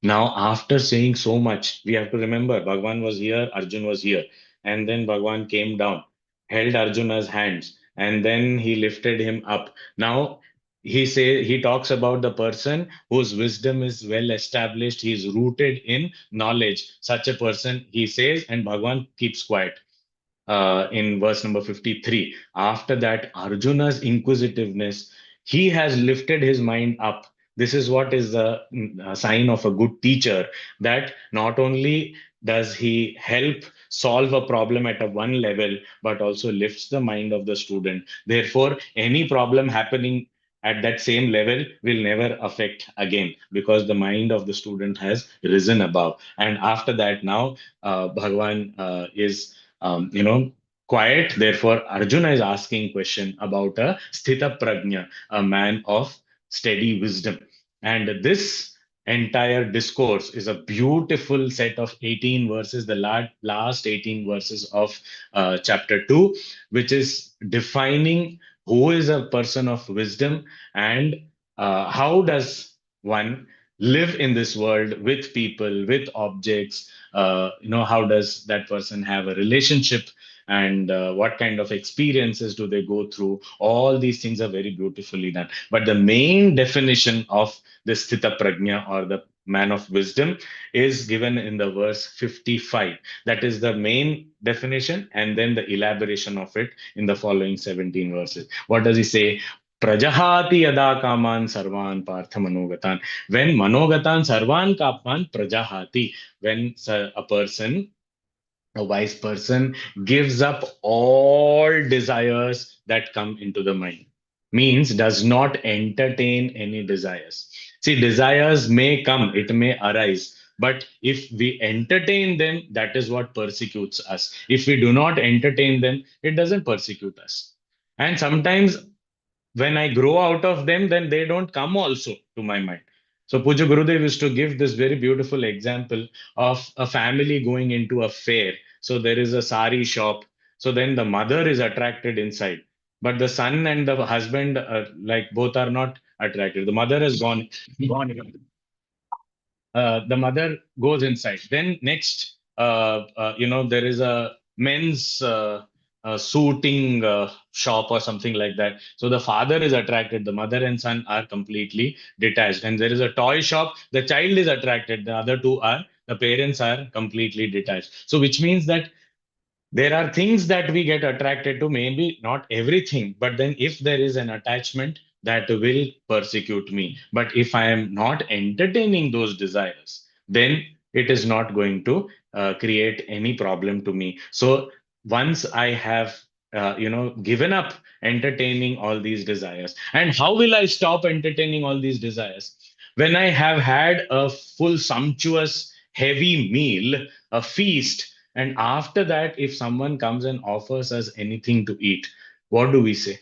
Now, after saying so much, we have to remember Bhagwan was here, Arjun was here, and then Bhagwan came down, held Arjuna's hands, and then he lifted him up. Now, he talks about the person whose wisdom is well established, he is rooted in knowledge. Such a person, he says, and Bhagwan keeps quiet in verse number 53. After that, Arjuna's inquisitiveness, he has lifted his mind up. This is what is the sign of a good teacher, that not only does he help solve a problem at a one level, but also lifts the mind of the student. Therefore, any problem happening at that same level will never affect again, because the mind of the student has risen above. And after that, now Bhagwan is quiet. Therefore, Arjuna is asking question about a sthita prajna, a man of steady wisdom. And this entire discourse is a beautiful set of 18 verses, the last 18 verses of chapter 2, which is defining who is a person of wisdom, and how does one live in this world with people, with objects. How does that person have a relationship, and what kind of experiences do they go through? All these things are very beautifully done. But the main definition of the sthita prajna, or the man of wisdom, is given in the verse 55. That is the main definition, and then the elaboration of it in the following 17 verses. What does he say? Prajahati yada kaman sarvan partha manogatan. When manogatan sarvan kapan prajahati, when a person, a wise person, gives up all desires that come into the mind, means does not entertain any desires. See, desires may come, it may arise, but if we entertain them, that is what persecutes us. If we do not entertain them, it doesn't persecute us. And sometimes when I grow out of them, then they don't come also to my mind. So Puja Gurudev used to give this very beautiful example of a family going into a fair. So there is a sari shop. So then the mother is attracted inside, but the son and the husband, like both are not attracted. The mother has gone. The mother goes inside. Then next, there is a men's suiting shop or something like that. So the father is attracted, the mother and son are completely detached. And there is a toy shop, the child is attracted, the other two are, the parents are completely detached. So which means that there are things that we get attracted to, maybe not everything, but then if there is an attachment, that will persecute me. But if I am not entertaining those desires, then it is not going to create any problem to me. So once I have given up entertaining all these desires, and how will I stop entertaining all these desires? When I have had a full sumptuous heavy meal, a feast, and after that, if someone comes and offers us anything to eat, what do we say?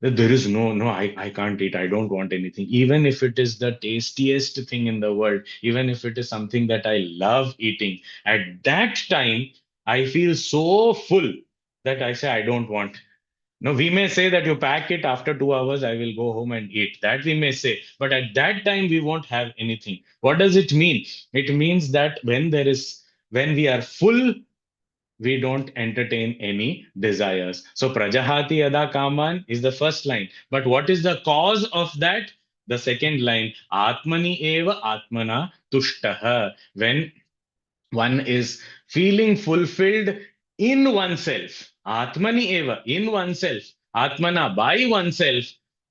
That there is no, I can't eat. I don't want anything. Even if it is the tastiest thing in the world, even if it is something that I love eating, at that time, I feel so full that I say, I don't want. No, we may say that you pack it after 2 hours, I will go home and eat. That we may say, but at that time we won't have anything. What does it mean? It means that when we are full, we don't entertain any desires. So Prajahati Yada Kaman is the first line. But what is the cause of that? The second line, Atmani Eva Atmana Tushtaha. When one is feeling fulfilled in oneself, Atmani Eva, in oneself, Atmana, by oneself,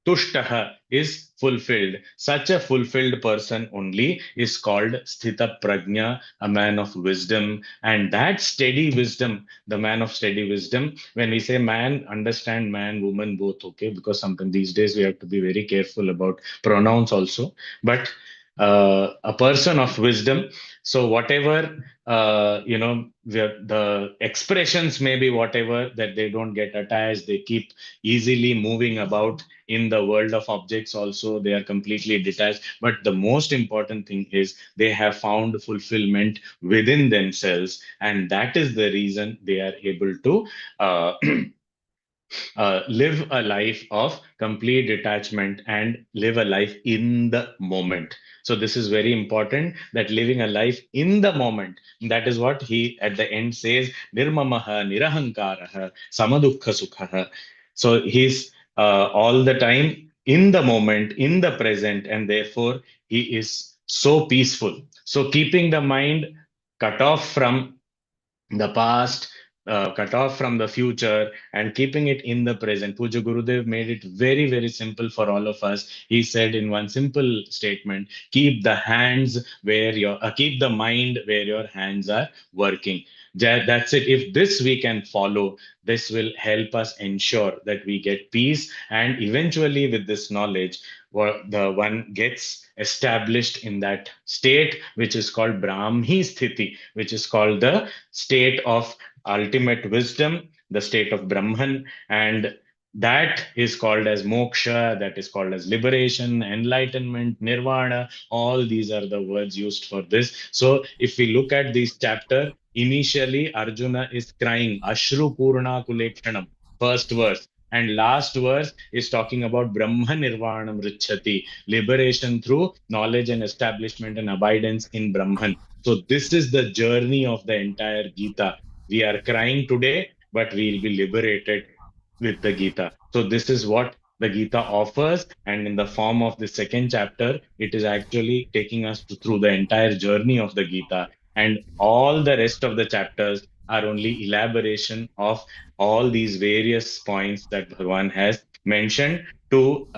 Tushtaha is fulfilled. Such a fulfilled person only is called Sthita Prajna, a man of wisdom. And that steady wisdom, the man of steady wisdom, when we say man, understand man, woman, both, okay? Because sometimes these days we have to be very careful about pronouns also. But a person of wisdom. So whatever the expressions may be whatever, that they don't get attached, they keep easily moving about in the world of objects also, they are completely detached. But the most important thing is they have found fulfillment within themselves, and that is the reason they are able to uh, live a life of complete detachment and live a life in the moment. So this is very important, that living a life in the moment. That is what he at the end says, Nirmamaha Nirahankaraha Samadukha Sukhaha. So he's all the time in the moment, in the present, and therefore he is so peaceful. So keeping the mind cut off from the past, cut off from the future, and keeping it in the present. Puja Gurudev made it very, very simple for all of us. He said in one simple statement, keep the mind where your hands are working. That's it. If this we can follow, this will help us ensure that we get peace. And eventually, with this knowledge, the one gets established in that state, which is called Brahmi Sthiti, which is called the state of ultimate wisdom, the state of Brahman, and that is called as moksha, that is called as liberation, enlightenment, nirvana. All these are the words used for this. So if we look at this chapter, initially Arjuna is crying, Ashru Purna Kulekshanam, first verse. And last verse is talking about Brahma Nirvanam Richati, liberation through knowledge and establishment and abidance in Brahman. So this is the journey of the entire Gita. We are crying today, but we'll be liberated with the Gita. So this is what the Gita offers, and in the form of the second chapter, it is actually taking us through the entire journey of the Gita, and all the rest of the chapters are only elaboration of all these various points that Bhagavan has mentioned to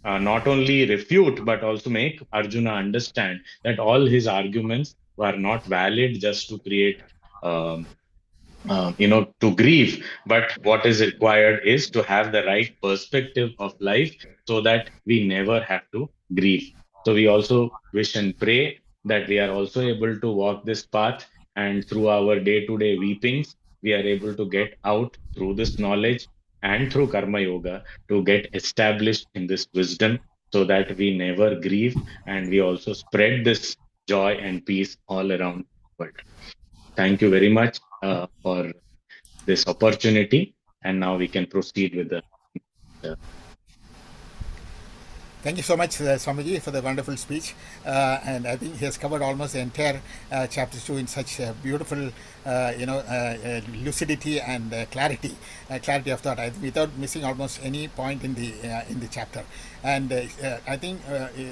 not only refute but also make Arjuna understand that all his arguments were not valid just to create um, to grieve, but what is required is to have the right perspective of life so that we never have to grieve. So we also wish and pray that we are also able to walk this path, and through our day-to-day weepings, we are able to get out through this knowledge and through karma yoga to get established in this wisdom so that we never grieve, and we also spread this joy and peace all around the world. Thank you very much for this opportunity. And now we can proceed with the. Thank you so much, Swamiji, for the wonderful speech. And I think he has covered almost the entire chapter 2 in such beautiful, lucidity and clarity of thought, without missing almost any point in the chapter. And I think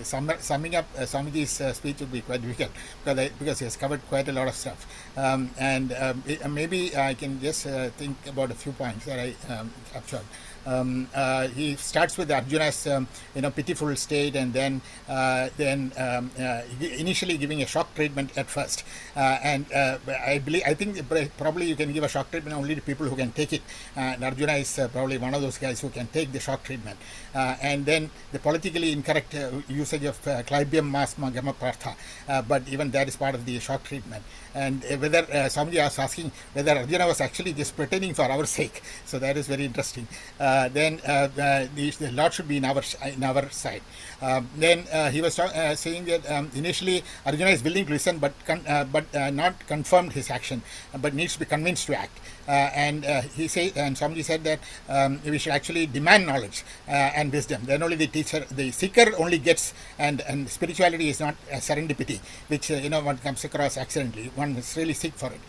summing up Swamiji's speech would be quite difficult because he has covered quite a lot of stuff. Maybe I can just think about a few points that I captured. He starts with Arjuna's pitiful state, and then initially giving a shock treatment at first, and I think probably you can give a shock treatment only to people who can take it, and Arjuna is probably one of those guys who can take the shock treatment, and then the politically incorrect usage of Clybium mas Gamma Partha, but even that is part of the shock treatment. And whether Swamiji was asking whether Arjuna was actually just pretending for our sake, so that is very interesting. Then the Lord should be in our side. Then he was saying that initially Arjuna is willing to listen, but not confirmed his action, but needs to be convinced to act. And Swamiji said that we should actually demand knowledge and wisdom. Then only the seeker only gets, and spirituality is not a serendipity, which one comes across accidentally. One must really seek for it.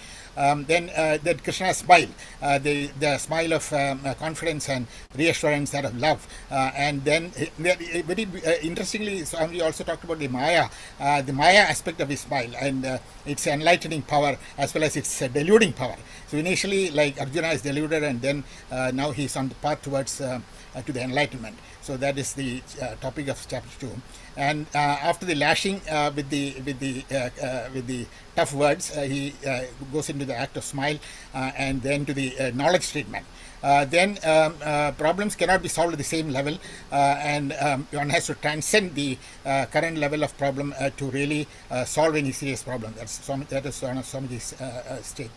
Then that Krishna smile, the smile of confidence and reassurance, that of love, and then very interestingly, Swami also talked about the Maya aspect of his smile, and its enlightening power as well as its deluding power. So initially, like Arjuna is deluded, and then now he's on the path towards to the enlightenment. So that is the topic of chapter 2. And after the lashing with the tough words, he goes into the act of smile, and then to the knowledge treatment. Then problems cannot be solved at the same level, and one has to transcend the current level of problem to really solve any serious problem. That is one of Swamiji's state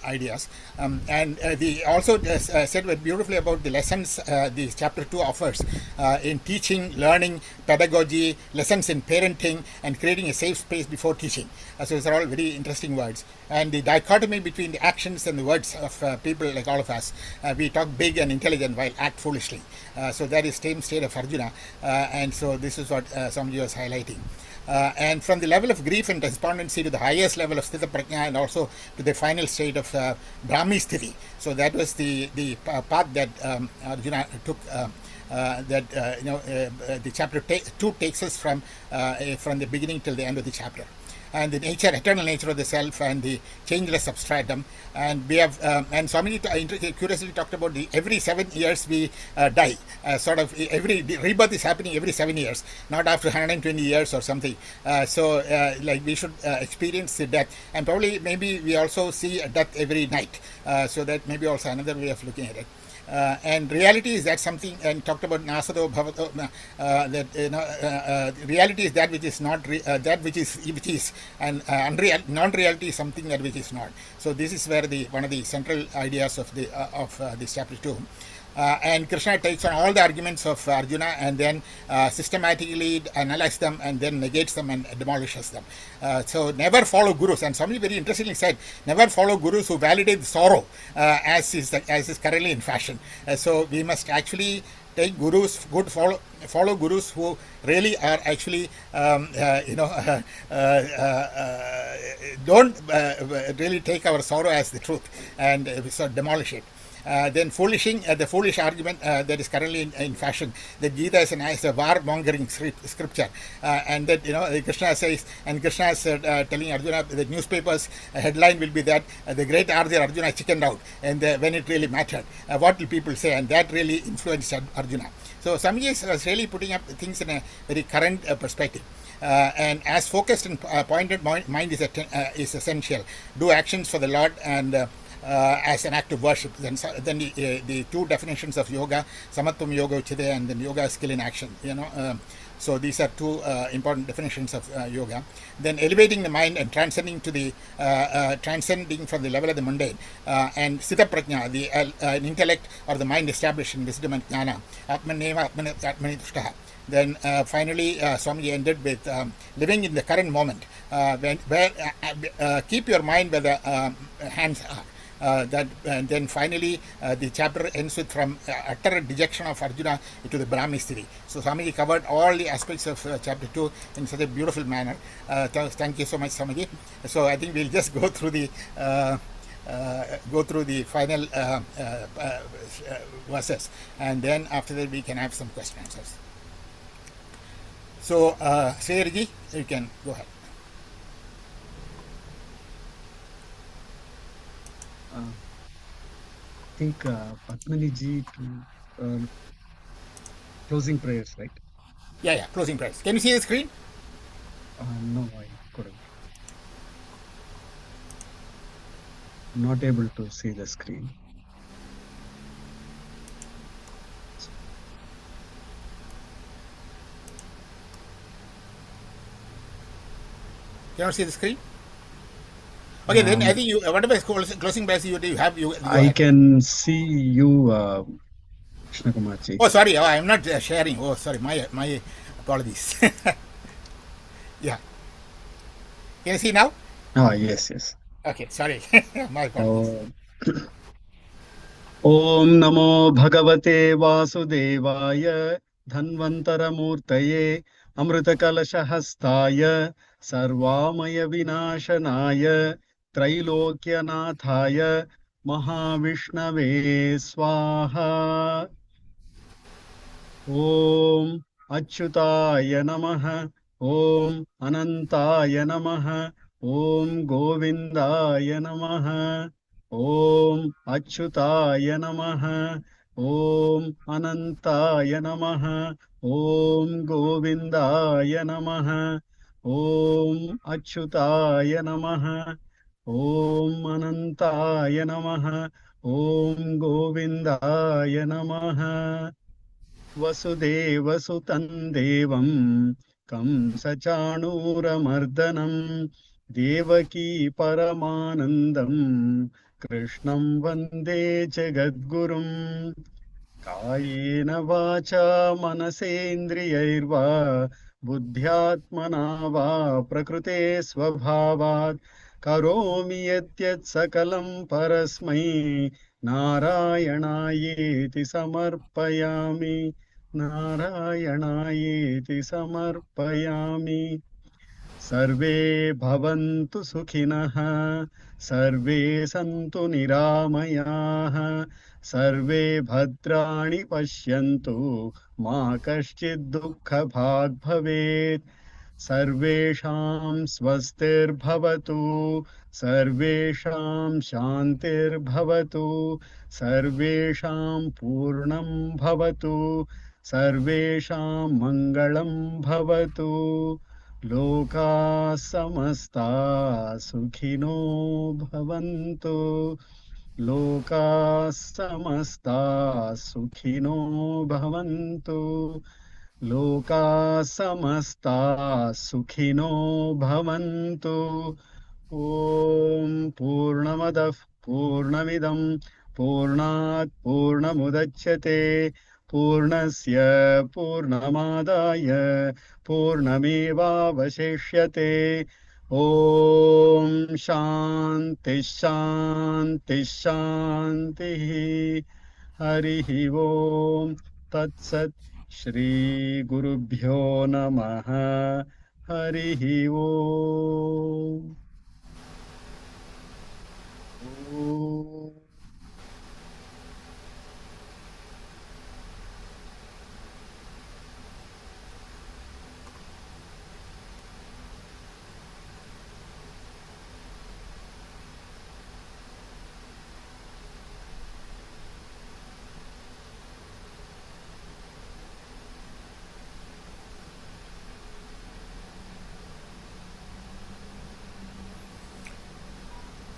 ideas. And he also said very beautifully about the lessons the chapter 2 offers in teaching, learning, pedagogy, lessons in parenting, and creating a safe space before teaching. So these are all very interesting words. And the dichotomy between the actions and the words of people like all of us. We talk big and intelligent while act foolishly. So that is same state of Arjuna. And so this is what Swamiji was highlighting. And from the level of grief and despondency to the highest level of Sthita Prajna, and also to the final state of Brahmi Sthiti. So that was the path that Arjuna took. The chapter 2 takes us from the beginning till the end of the chapter. And the eternal nature of the self, and the changeless substratum. And we have, and Swamiji curiously talked about every 7 years we die. Every rebirth is happening every 7 years, not after 120 years or something. Like we should experience the death, and probably maybe we also see a death every night. So that may be also another way of looking at it. And reality is that something, and talked about Nasado Bhavato, that reality is that which is not that which is, and non-reality is something that which is not. So this is where one of the central ideas of this chapter 2. And Krishna takes on all the arguments of Arjuna, and then systematically analyzes them, and then negates them and demolishes them. So never follow gurus. And somebody very interestingly said, never follow gurus who validate sorrow as is currently in fashion. So we must actually take gurus, follow gurus who really are actually, don't really take our sorrow as the truth, and demolish it. Then the foolish argument that is currently in fashion, that Gita is a war-mongering scripture, and that Krishna says, and Krishna is telling Arjuna, the newspaper's headline will be that the great Arjuna chickened out, and when it really mattered, what will people say? And that really influenced Arjuna. So Swamiji was really putting up things in a very current perspective. And as focused and pointed mind is essential. Do actions for the Lord, and as an act of worship. Then the two definitions of yoga, samatvam yoga uchide, and then yoga skill in action. So these are two important definitions of yoga. Then elevating the mind and transcending from the level of the mundane, and Sthita Prajna, the intellect or the mind established in wisdom and jnana. Atmaneva atmani tushtaha. Then finally, Swamiji ended with living in the current moment, where keep your mind where the hands are. and then finally the chapter ends with from utter dejection of Arjuna to the Brahmistri. So Swamiji covered all the aspects of chapter 2 in such a beautiful manner. Thank you so much, Swamiji. So I think we'll just go through the final verses, and then after that we can have some question answers. So, Sriyariji, you can go ahead. I think Padmini ji to closing prayers, right? Yeah, closing prayers. Can you see the screen? No, I couldn't. Not able to see the screen. You don't see the screen? Okay, then I think you, whatever is closing prayers you have, you I can see you, Krishna Kumar ji. Oh, sorry, I'm not sharing. Oh, sorry, my apologies. Yeah. Can you see now? Yes. Okay, sorry. My apologies. Om Namo Bhagavate Vasudevaya Dhanvantaramurtaye Amritakalashahastaya Sarvamaya Vinashanaya Trailokyanataya Mahavishnave Swaha. Om Achyutaya Namaha, Om Anantaya Namaha, Om Govindaya Namaha, Om Achyutaya Namaha, Om Anantaya Namaha, Om Govindaya Namaha, Om Achyutaya Namaha, Om Anantaya Namaha, Om Govindaya Namaha. Vasudevasutan devam Kamsachanuramardanam Devaki Paramanandam Krishnam Vande Jagadgurum Kayena Vacha Manasendriyairva Buddhyatmana va Prakrute Svabhavat Karomi Yatyat Sakalam Parasmai Narayanaayeti Samarpayami Narayanaayeti Samarpayami Sarve bhavantu sukhinah Sarve santu niramayah Sarve bhadrani pashyantu Ma kaschid dukkha bhag bhavet Sarvesham swastir bhavatu Sarvesham shantir bhavatu Sarvesham purnam bhavatu Sarvesham mangalam bhavatu Loka samasta sukhino bhavantu Loka samasta sukhino bhavantu Loka samasta sukhino bhavantu Om Purnamadah Purnamidam Purnat Purnamudachyate Purnasya Purnamadaya Purnamevavashishyate Om Shanti Harihi Om Tat Shri Gurubhyo Namaha Harihi Om.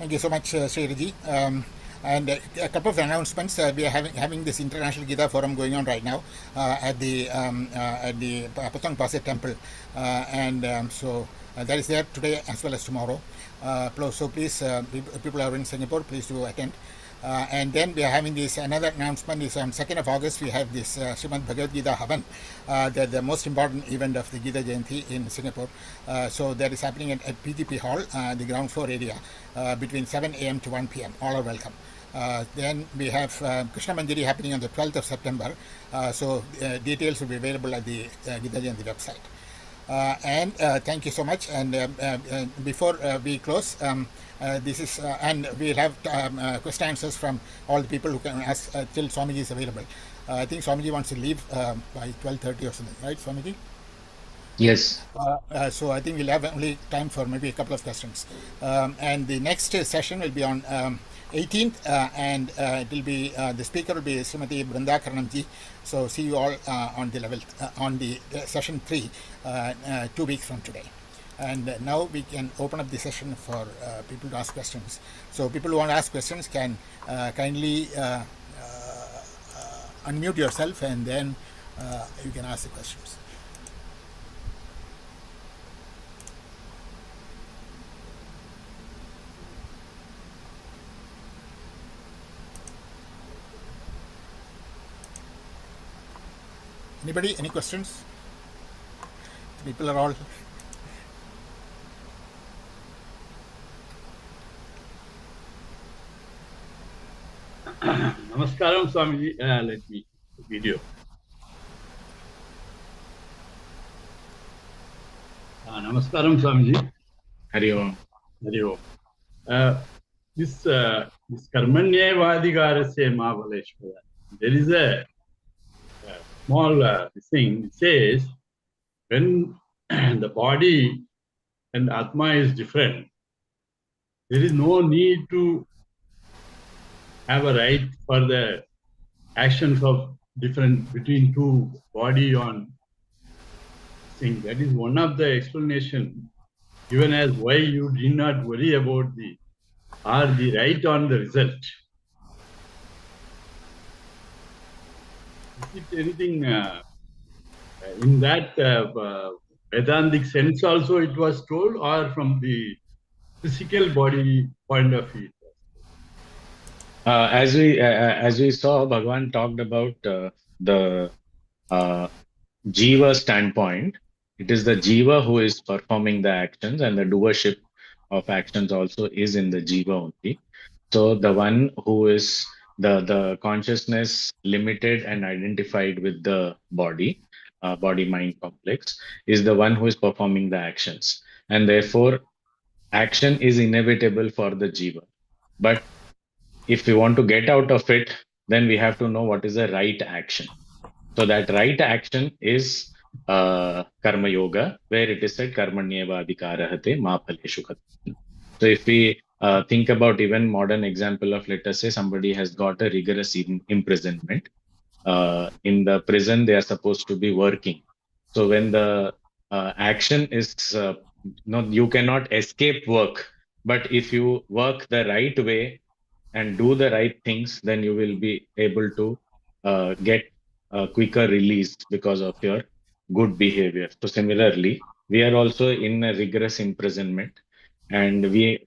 Thank you so much, Sriyariji. And a couple of announcements. We are having this International Gita Forum going on right now at the Potong Pasir Temple, so that is there today as well as tomorrow. So please, people who are in Singapore, please do attend. And then we are having this another announcement is on 2nd of August we have this Srimad Bhagavad Gita Havan, the most important event of the Gita Jayanti in Singapore. So that is happening at PGP Hall, the ground floor area, between 7 a.m. to 1 p.m. All are welcome. Then we have Krishna Manjari happening on the 12th of September. So details will be available at the Gita Jayanti website. And thank you so much. And before we close, this is and we'll have question answers from all the people who can ask till Swamiji is available. I think Swamiji wants to leave by 12:30 or something, right, Swamiji? Yes. So I think we'll have only time for maybe a couple of questions. And the next session will be on 18th, and it will be the speaker will be Srimati Brinda Karanamji. So see you all on the level on the session 3, 2 weeks from today. And now we can open up the session for people to ask questions. So people who want to ask questions can kindly unmute yourself, and then you can ask the questions. Anybody? Any questions? People are all. Namaskaram, Swamiji. Let me video. Namaskaram, Swamiji. Hari Om. Hari Om. This Karmanyevadigarasya Mahabaleshwara. There is a small thing. It says when the body and Atma is different, there is no need to have a right for the actions of different between two body on thing. That is one of the explanation given as why you did not worry about the right on the result. Is it anything in that Vedantic sense also it was told, or from the physical body point of view? As we saw, Bhagavan talked about the Jiva standpoint. It is the Jiva who is performing the actions, and the doership of actions also is in the Jiva only. So the one who is the consciousness limited and identified with the body, body-mind complex, is the one who is performing the actions. And therefore, action is inevitable for the Jiva. But if we want to get out of it, then we have to know what is the right action. So that right action is karma yoga, where it is said karmanyeva adhikarahate ma phaleshu kadapi. So if we think about even modern example of, let us say somebody has got a rigorous imprisonment. In the prison, they are supposed to be working. So when the action is, you cannot escape work. But if you work the right way and do the right things, then you will be able to get a quicker release because of your good behavior. So similarly, we are also in a rigorous imprisonment, and we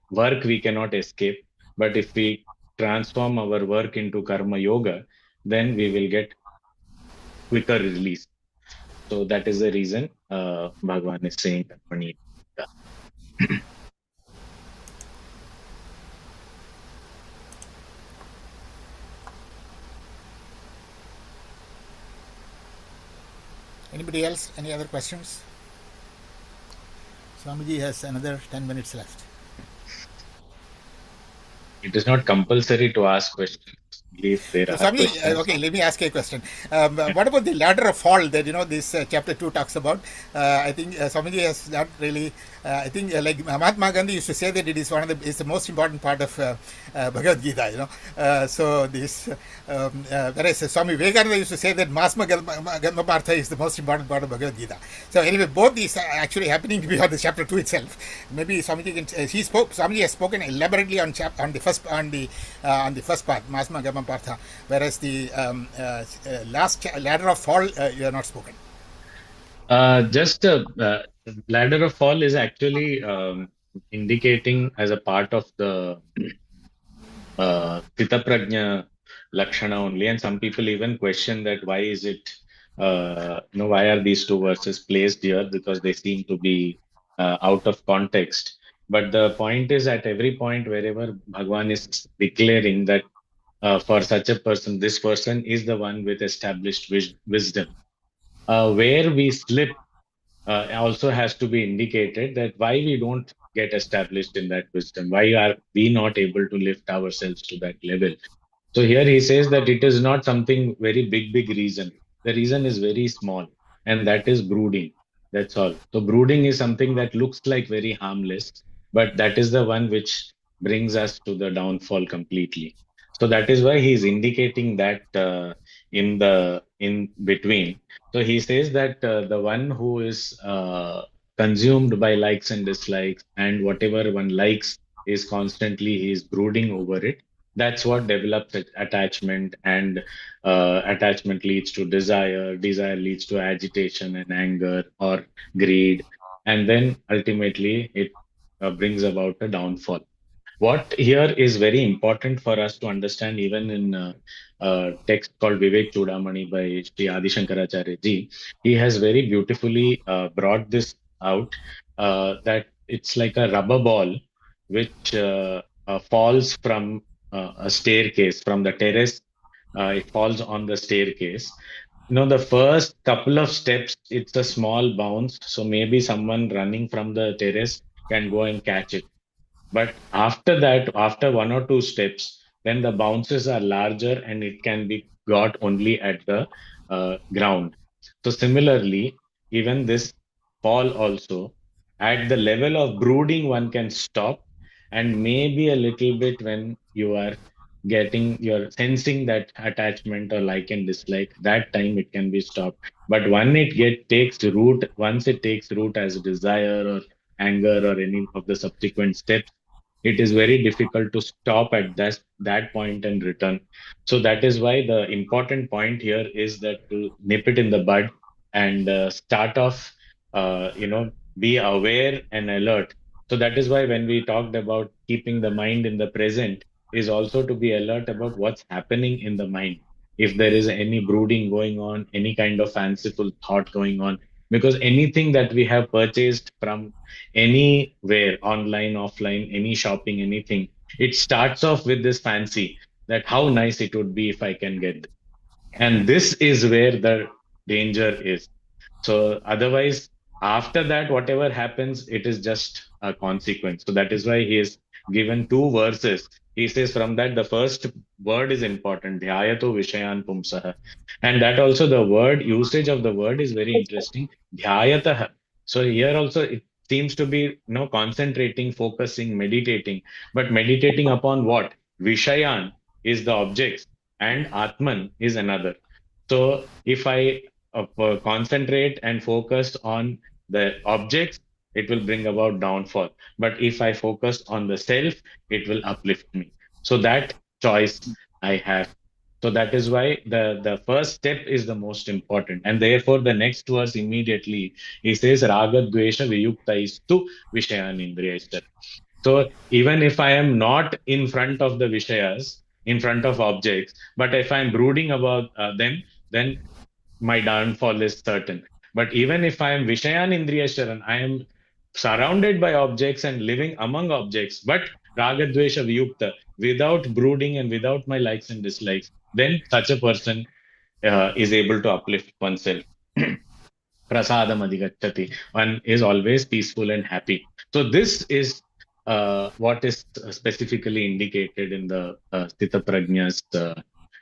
cannot escape. But if we transform our work into karma yoga, then we will get quicker release. So that is the reason Bhagavan is saying karmani yoga. Anybody else? Any other questions? Swamiji has another 10 minutes left. It is not compulsory to ask questions. If there are Swamiji, questions. okay, let me ask you a question. What about the ladder of fall that this chapter 2 talks about? I think Swamiji has not really. I think like Mahatma Gandhi used to say that it is it's the most important part of Bhagavad Gita. So this, whereas Swami Vivekananda used to say that Masma Garma is the most important part of Bhagavad Gita. So anyway, both these are actually happening to be on the chapter 2 itself. Maybe Swamiji can. Swamiji has spoken elaborately on the first part, Masma Garma Partha, whereas the last ladder of fall you have not spoken. Just ladder of fall is actually indicating as a part of the Stita Prajna Lakshana only, and some people even question that why is it, why are these two verses placed here, because they seem to be out of context. But the point is, at every point, wherever Bhagwan is declaring that for such a person, this person is the one with established wisdom. Where we slip also has to be indicated, that why we don't get established in that wisdom, why are we not able to lift ourselves to that level. So here he says that it is not something very big reason. The reason is very small, and that is brooding. That's all. So brooding is something that looks like very harmless, but that is the one which brings us to the downfall completely. So that is why he is indicating that in between. So he says that the one who is consumed by likes and dislikes, and whatever one likes is constantly he is brooding over it. That's what develops attachment, and attachment leads to desire leads to agitation and anger or greed, and then ultimately it brings about a downfall. What here is very important for us to understand, even in a text called Vivek Chudamani by Sri Adi Shankaracharya ji, he has very beautifully brought this out, that it's like a rubber ball which falls from a staircase, from the terrace. It falls on the staircase. The first couple of steps, it's a small bounce. So maybe someone running from the terrace can go and catch it, but after that, after one or two steps, then the bounces are larger and it can be got only at the ground. So similarly, even this fall also, at the level of brooding, one can stop, and maybe a little bit when you are you're sensing that attachment or like and dislike, that time it can be stopped. But when it takes root, once it takes root as desire or anger or any of the subsequent steps, it is very difficult to stop at that point and return. So that is why the important point here is that to nip it in the bud and start off, be aware and alert. So that is why when we talked about keeping the mind in the present, is also to be alert about what's happening in the mind. If there is any brooding going on, any kind of fanciful thought going on, because anything that we have purchased from anywhere, online, offline, any shopping, anything, it starts off with this fancy that how nice it would be if I can get this. And this is where the danger is. So otherwise, after that, whatever happens, it is just a consequence. So that is why he is given two verses. He says from that the first word is important, dhyayato vishayan pumsaha. And that also the word usage of the word is very interesting. Dhyayatah. So here also it seems to be concentrating, focusing, meditating, but meditating upon what? Vishayan is the objects and Atman is another. So if I concentrate and focus on the objects, it will bring about downfall. But if I focus on the self, it will uplift me. So that choice I have. So that is why the first step is the most important. And therefore, the next verse immediately, he says, Raga Dvesha Viyuktaistu Vishayan Indriyaister. So even if I am not in front of the Vishayas, in front of objects, but if I'm brooding about them, then my downfall is certain. But even if I am Vishayan Indriyasharan, I am surrounded by objects and living among objects, but Ragadvesha Viyukta, without brooding and without my likes and dislikes, then such a person is able to uplift oneself. Prasadam adhigachati. One is always peaceful and happy. So this is what is specifically indicated in the Sthita Prajna's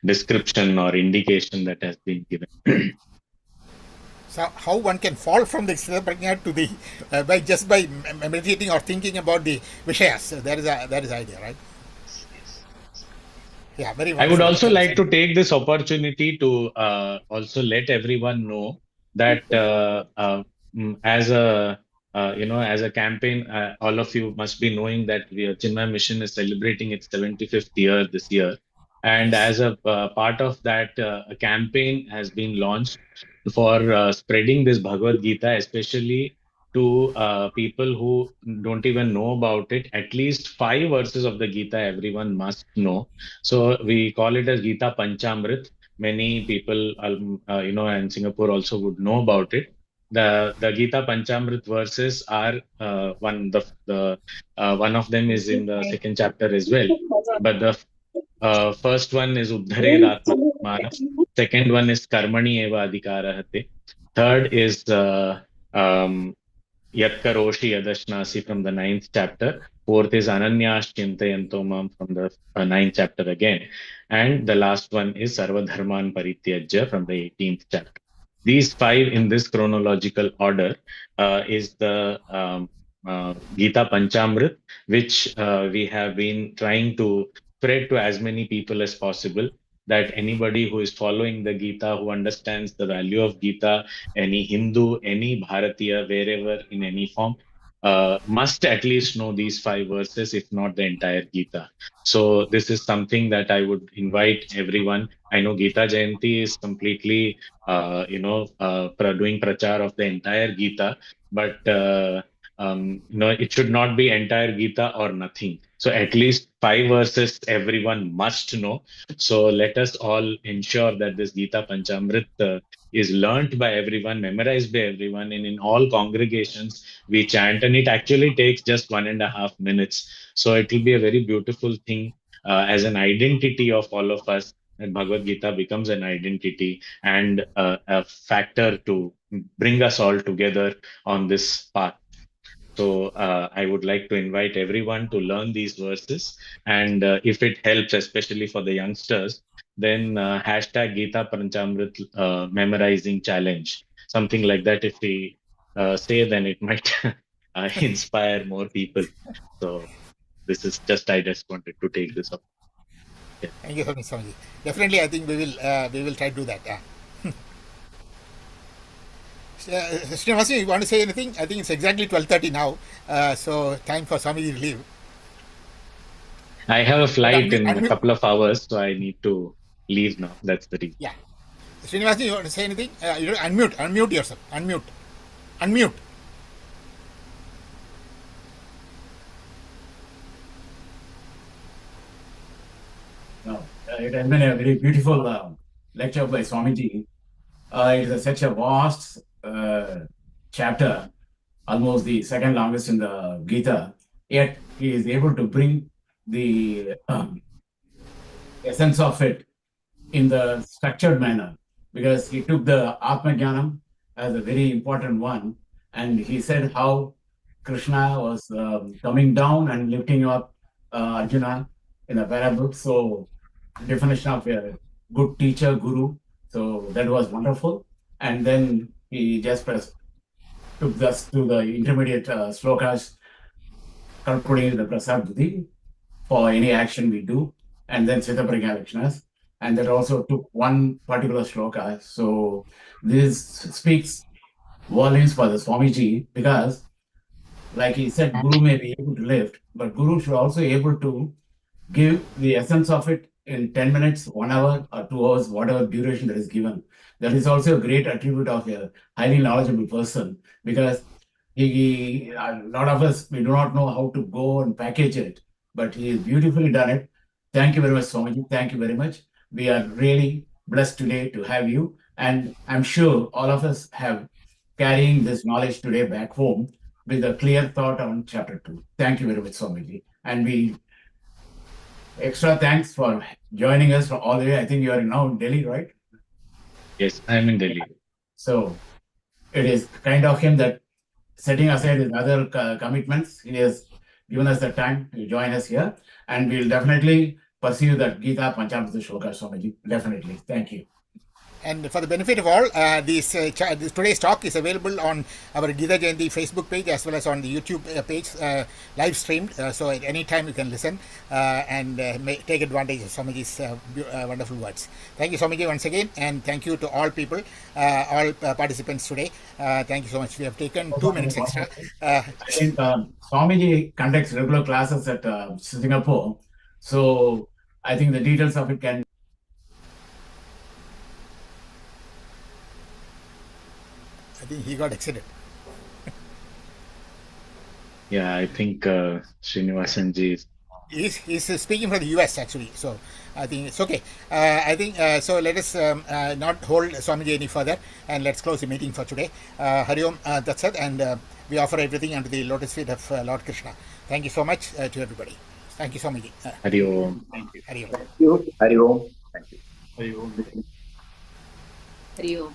description or indication that has been given. So how one can fall from the prajna to the by meditating or thinking about the vishayas. So that is the idea, right? Yeah, very much. I would also like to take this opportunity to also let everyone know that as a as a campaign, all of you must be knowing that Chinmay Mission is celebrating its 75th year this year, and as a part of that, a campaign has been launched for spreading this Bhagavad Gita, especially to people who don't even know about it, at least 5 verses of the Gita everyone must know. So we call it as Gita Panchamrit. Many people, in Singapore also would know about it. The Gita Panchamrit verses are one of them is in the second chapter as well. But the first one is Uddharedatmatmanas. Second one is Karmani Eva Adhikarahate. Third is Yat Karoshi Yadashnasi from the ninth chapter. Fourth is Ananyas Chintayanto Mam from the ninth chapter again. And the last one is Sarvadharman Parityajya from the 18th chapter. These five in this chronological order is the Gita Panchamrit, which we have been trying to spread to as many people as possible. That anybody who is following the Gita, who understands the value of Gita, any Hindu, any Bharatiya, wherever in any form, must at least know these 5 verses, if not the entire Gita. So this is something that I would invite everyone. I know Gita Jayanti is completely, doing prachar of the entire Gita, but it should not be entire Gita or nothing. So at least 5 verses everyone must know. So let us all ensure that this Gita Panchamrit is learnt by everyone, memorized by everyone, and in all congregations we chant, and it actually takes just 1.5 minutes. So it will be a very beautiful thing as an identity of all of us. And Bhagavad Gita becomes an identity and a factor to bring us all together on this path. So I would like to invite everyone to learn these verses, and if it helps, especially for the youngsters, then hashtag Gita Panchamrit memorizing challenge, something like that. If we say, then it might inspire more people. So this is just I just wanted to take this up. Yeah. Thank you so much, Swamiji. Definitely, I think we will try to do that. Yeah. Srinivasi, you want to say anything? I think it's exactly 12:30 now, so time for Swamiji to leave. I have a But flight in a unmute. couple of hours, so I need to leave now. That's the reason. Yeah. Srinivasi, you want to say anything? Unmute yourself. Unmute. No, it has been a very beautiful lecture by Swamiji. It is such a vast chapter, almost the second longest in the Gita. Yet he is able to bring the essence of it in the structured manner, because he took the Atma Jnanam as a very important one, and he said how Krishna was coming down and lifting up Arjuna in a parable. So, definition of a good teacher, guru. So that was wonderful. And then he just took us to the intermediate slokas, concluding the Prasad Buddhi for any action we do, and then Sita Pragya. And that also took one particular sloka. So this speaks volumes for the Swamiji, because, like he said, Guru may be able to lift, but Guru should also be able to give the essence of it in 10 minutes, 1 hour, or 2 hours, whatever duration that is given. That is also a great attribute of a highly knowledgeable person, because a lot of us, we do not know how to go and package it, but he has beautifully done it. Thank you very much, Swamiji. Thank you very much. We are really blessed today to have you. And I'm sure all of us have carrying this knowledge today back home with a clear thought on chapter 2. Thank you very much, Swamiji. And we extra thanks for joining us from all the way. I think you are now in Delhi, right? Yes, I'm in Delhi. So it is kind of him that, setting aside his other commitments, he has given us the time to join us here, and we'll definitely pursue that Gita Panchamrita Shloka, Swamiji. Definitely. Thank you. And for the benefit of all, this today's talk is available on our Gita Jayanti Facebook page as well as on the YouTube page, live streamed. So at any time you can listen and take advantage of Swamiji's wonderful words. Thank you, Swamiji, once again, and thank you to all people, all participants today. Thank you so much. We have taken 2 minutes extra. I think Swamiji conducts regular classes at Singapore, so I think the details of it can. I think he got excited. Yeah, I think Srinivasanji is. He's speaking from the US actually, so I think it's okay. I think so. Let us not hold Swamiji any further, and let's close the meeting for today. Hari Om, that's it, and we offer everything under the lotus feet of Lord Krishna. Thank you so much to everybody. Thank you, Swamiji. Hari Om. Hari Om. Thank you. Hari Om. Thank you. Hari Om. Hari Om.